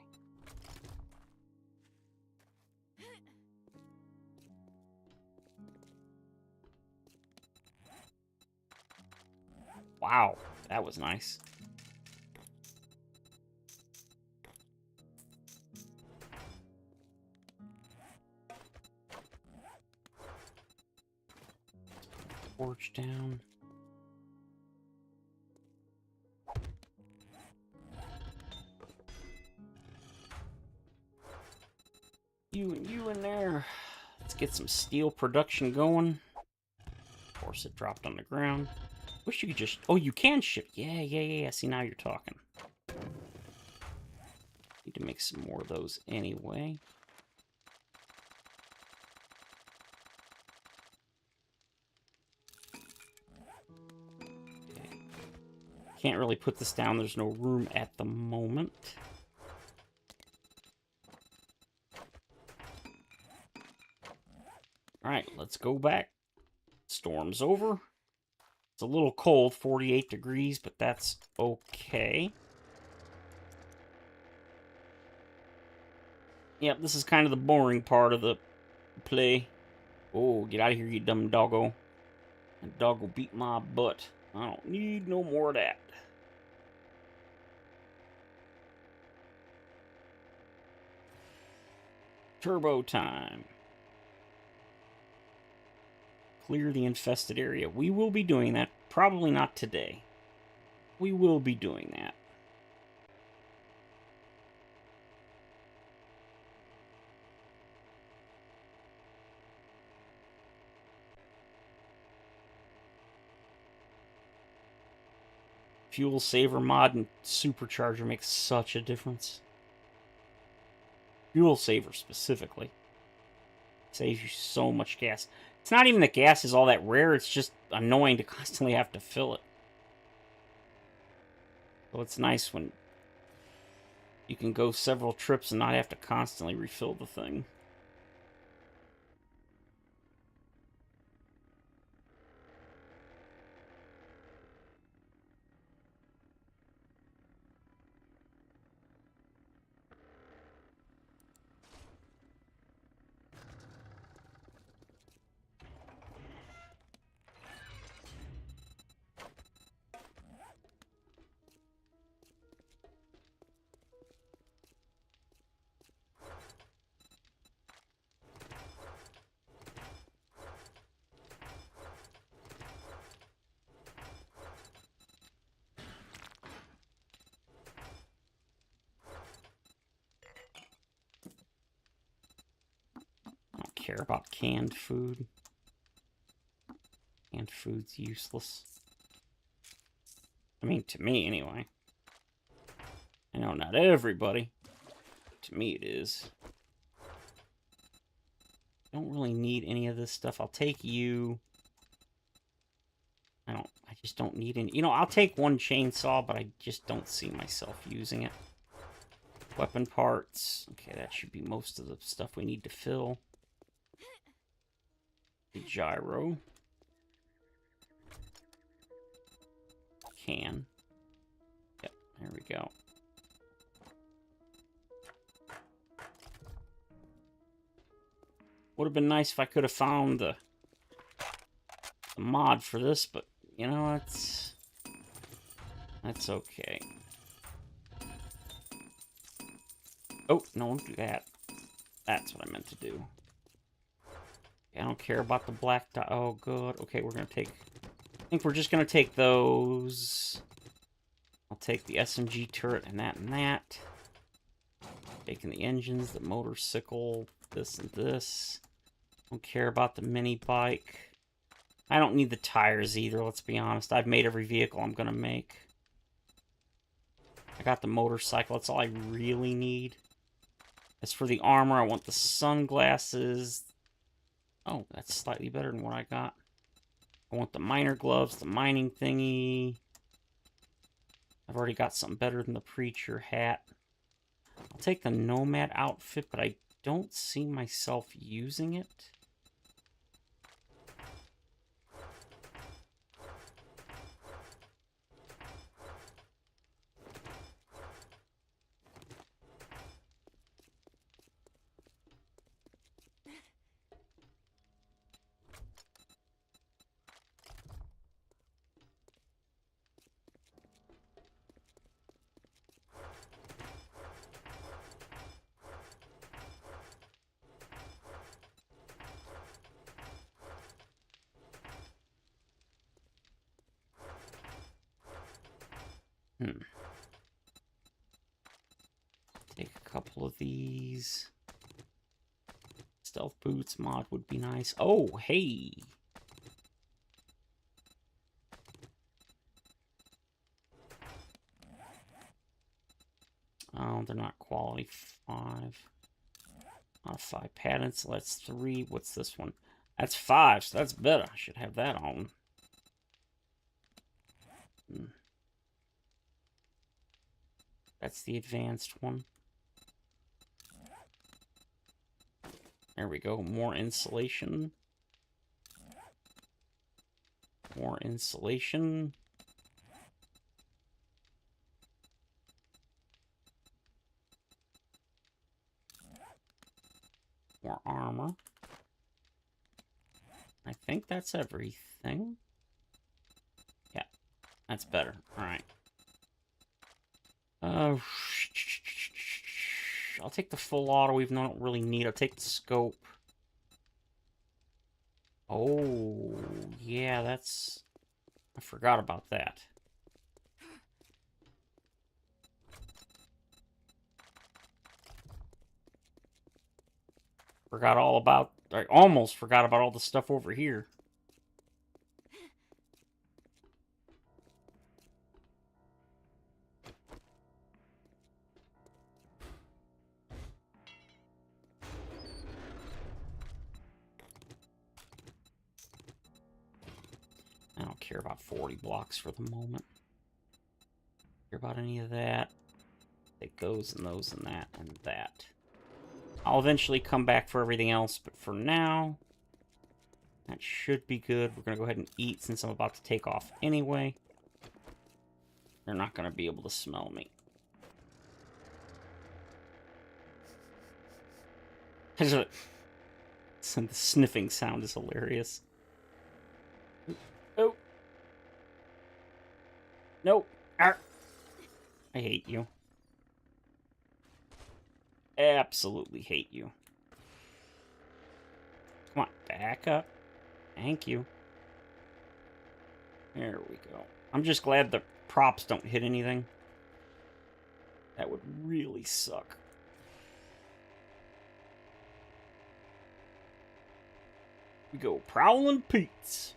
Wow, that was nice. torch down. You in there. Let's get some steel production going. Of course, it dropped on the ground. Wish you could just... Oh, you can ship. Yeah. See, now you're talking. Need to make some more of those anyway. Okay. Can't really put this down. There's no room at the moment. Alright, let's go back. Storm's over. It's a little cold, 48 degrees, but that's okay. Yep, this is kind of the boring part of the play. Oh, get out of here, you dumb doggo. That dog will beat my butt. I don't need no more of that. Turbo time. Clear the infested area. We will be doing that. Probably not today. We will be doing that. Fuel saver mod and supercharger makes such a difference. Fuel saver specifically. Saves you so much gas. It's not even that gas is all that rare, it's just annoying to constantly have to fill it. So it's nice when you can go several trips and not have to constantly refill the thing. I don't care about canned food. Canned food's useless. I mean, to me, anyway. I know not everybody. To me, it is. Don't really need any of this stuff. I'll take you. I just don't need any. You know, I'll take one chainsaw, but I just don't see myself using it. Weapon parts. Okay, that should be most of the stuff we need to fill. The gyro. Can. Yep, there we go. Would have been nice if I could have found the mod for this, but you know, that's okay. Oh, no, don't do that. That's what I meant to do. I don't care about the black dot. Oh, good. Okay, we're gonna take... I think we're just gonna take those. I'll take the SMG turret and that. Taking the engines, the motorcycle, this and this. Don't care about the mini bike. I don't need the tires either, let's be honest. I've made every vehicle I'm gonna make. I got the motorcycle, that's all I really need. As for the armor, I want the sunglasses. Oh, that's slightly better than what I got. I want the miner gloves, the mining thingy. I've already got something better than the preacher hat. I'll take the nomad outfit, but I don't see myself using it. Take a couple of these. Stealth boots mod would be nice. Oh, hey! Oh, they're not quality 5. Modify patterns. So that's 3. What's this one? That's 5, so that's better. I should have that on. That's the advanced one. There we go. More insulation. More insulation. More armor. I think that's everything. Yeah, that's better. Alright. I'll take the full auto, even though I don't really need it. I'll take the scope. Oh, yeah, that's... I forgot about that. Forgot all about... I almost forgot about all the stuff over here. I don't care about 40 blocks for the moment. Care about any of that. Take those and those and that and that. I'll eventually come back for everything else, but for now, that should be good. We're going to go ahead and eat since I'm about to take off anyway. They're not going to be able to smell me. The sniffing sound is hilarious. Oh. Nope. Arr. I hate you. Absolutely hate you. Come on, back up. Thank you. There we go. I'm just glad the props don't hit anything. That would really suck. We go Prowlin' Pete's.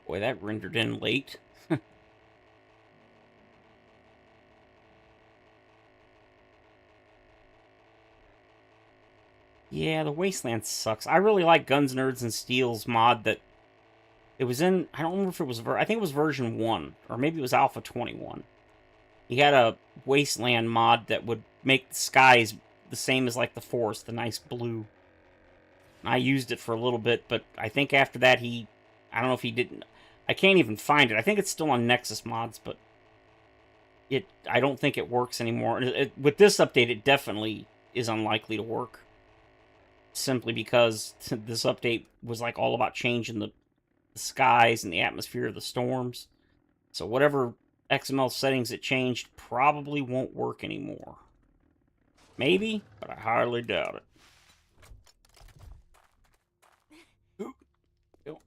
Boy, that rendered in late. Yeah, the Wasteland sucks. I really like Guns, Nerds, and Steel's mod that... It was in... I don't remember if it was... I think it was version 1. Or maybe it was Alpha 21. He had a Wasteland mod that would make the skies the same as, like, the forest. The nice blue. I used it for a little bit, but I think after that he... I don't know if he didn't... I can't even find it. I think it's still on Nexus Mods, but... I don't think it works anymore. With this update, it definitely is unlikely to work. Simply because this update was like all about changing the skies and the atmosphere of the storms. So whatever XML settings it changed probably won't work anymore. Maybe, but I hardly doubt it. Ooh. Go.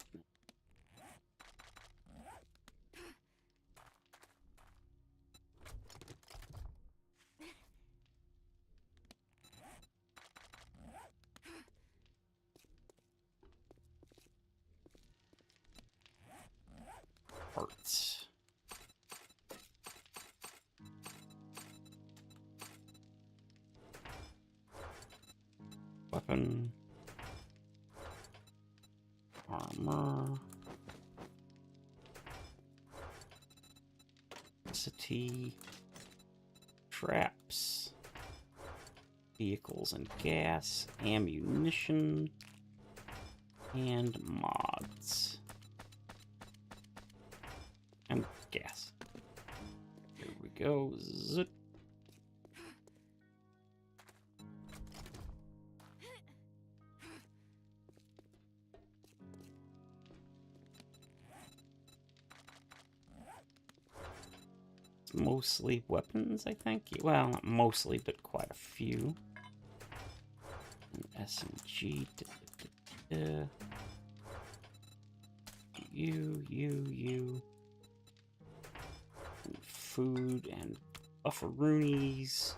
Parts. Weapon. Armor. City. Traps. Vehicles and gas. Ammunition. And mods. And gas. Here we go. Zip. Mostly weapons, I think. Well, not mostly, but quite a few. S and G. You. And food and bufferoonies.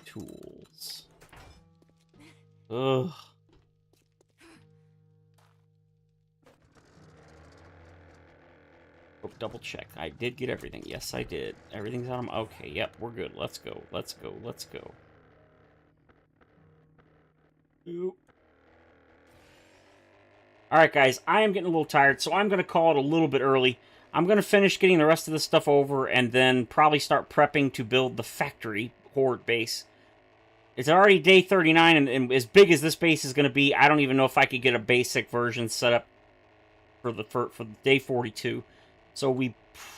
Tools. Ugh. Oh, double check. I did get everything. Yes, I did. Everything's on them. Okay, yep, we're good. Let's go. Let's go. Let's go. Oop. Alright, guys. I am getting a little tired, so I'm going to call it a little bit early. I'm going to finish getting the rest of this stuff over and then probably start prepping to build the factory horde base. It's already day 39, and as big as this base is going to be, I don't even know if I could get a basic version set up for day 42. So we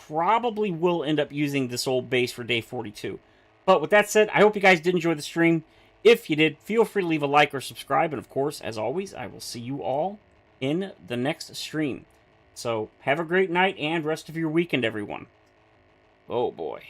probably will end up using this old base for day 42. But with that said, I hope you guys did enjoy the stream. If you did, feel free to leave a like or subscribe. And of course, as always, I will see you all in the next stream. So have a great night and rest of your weekend, everyone. Oh boy.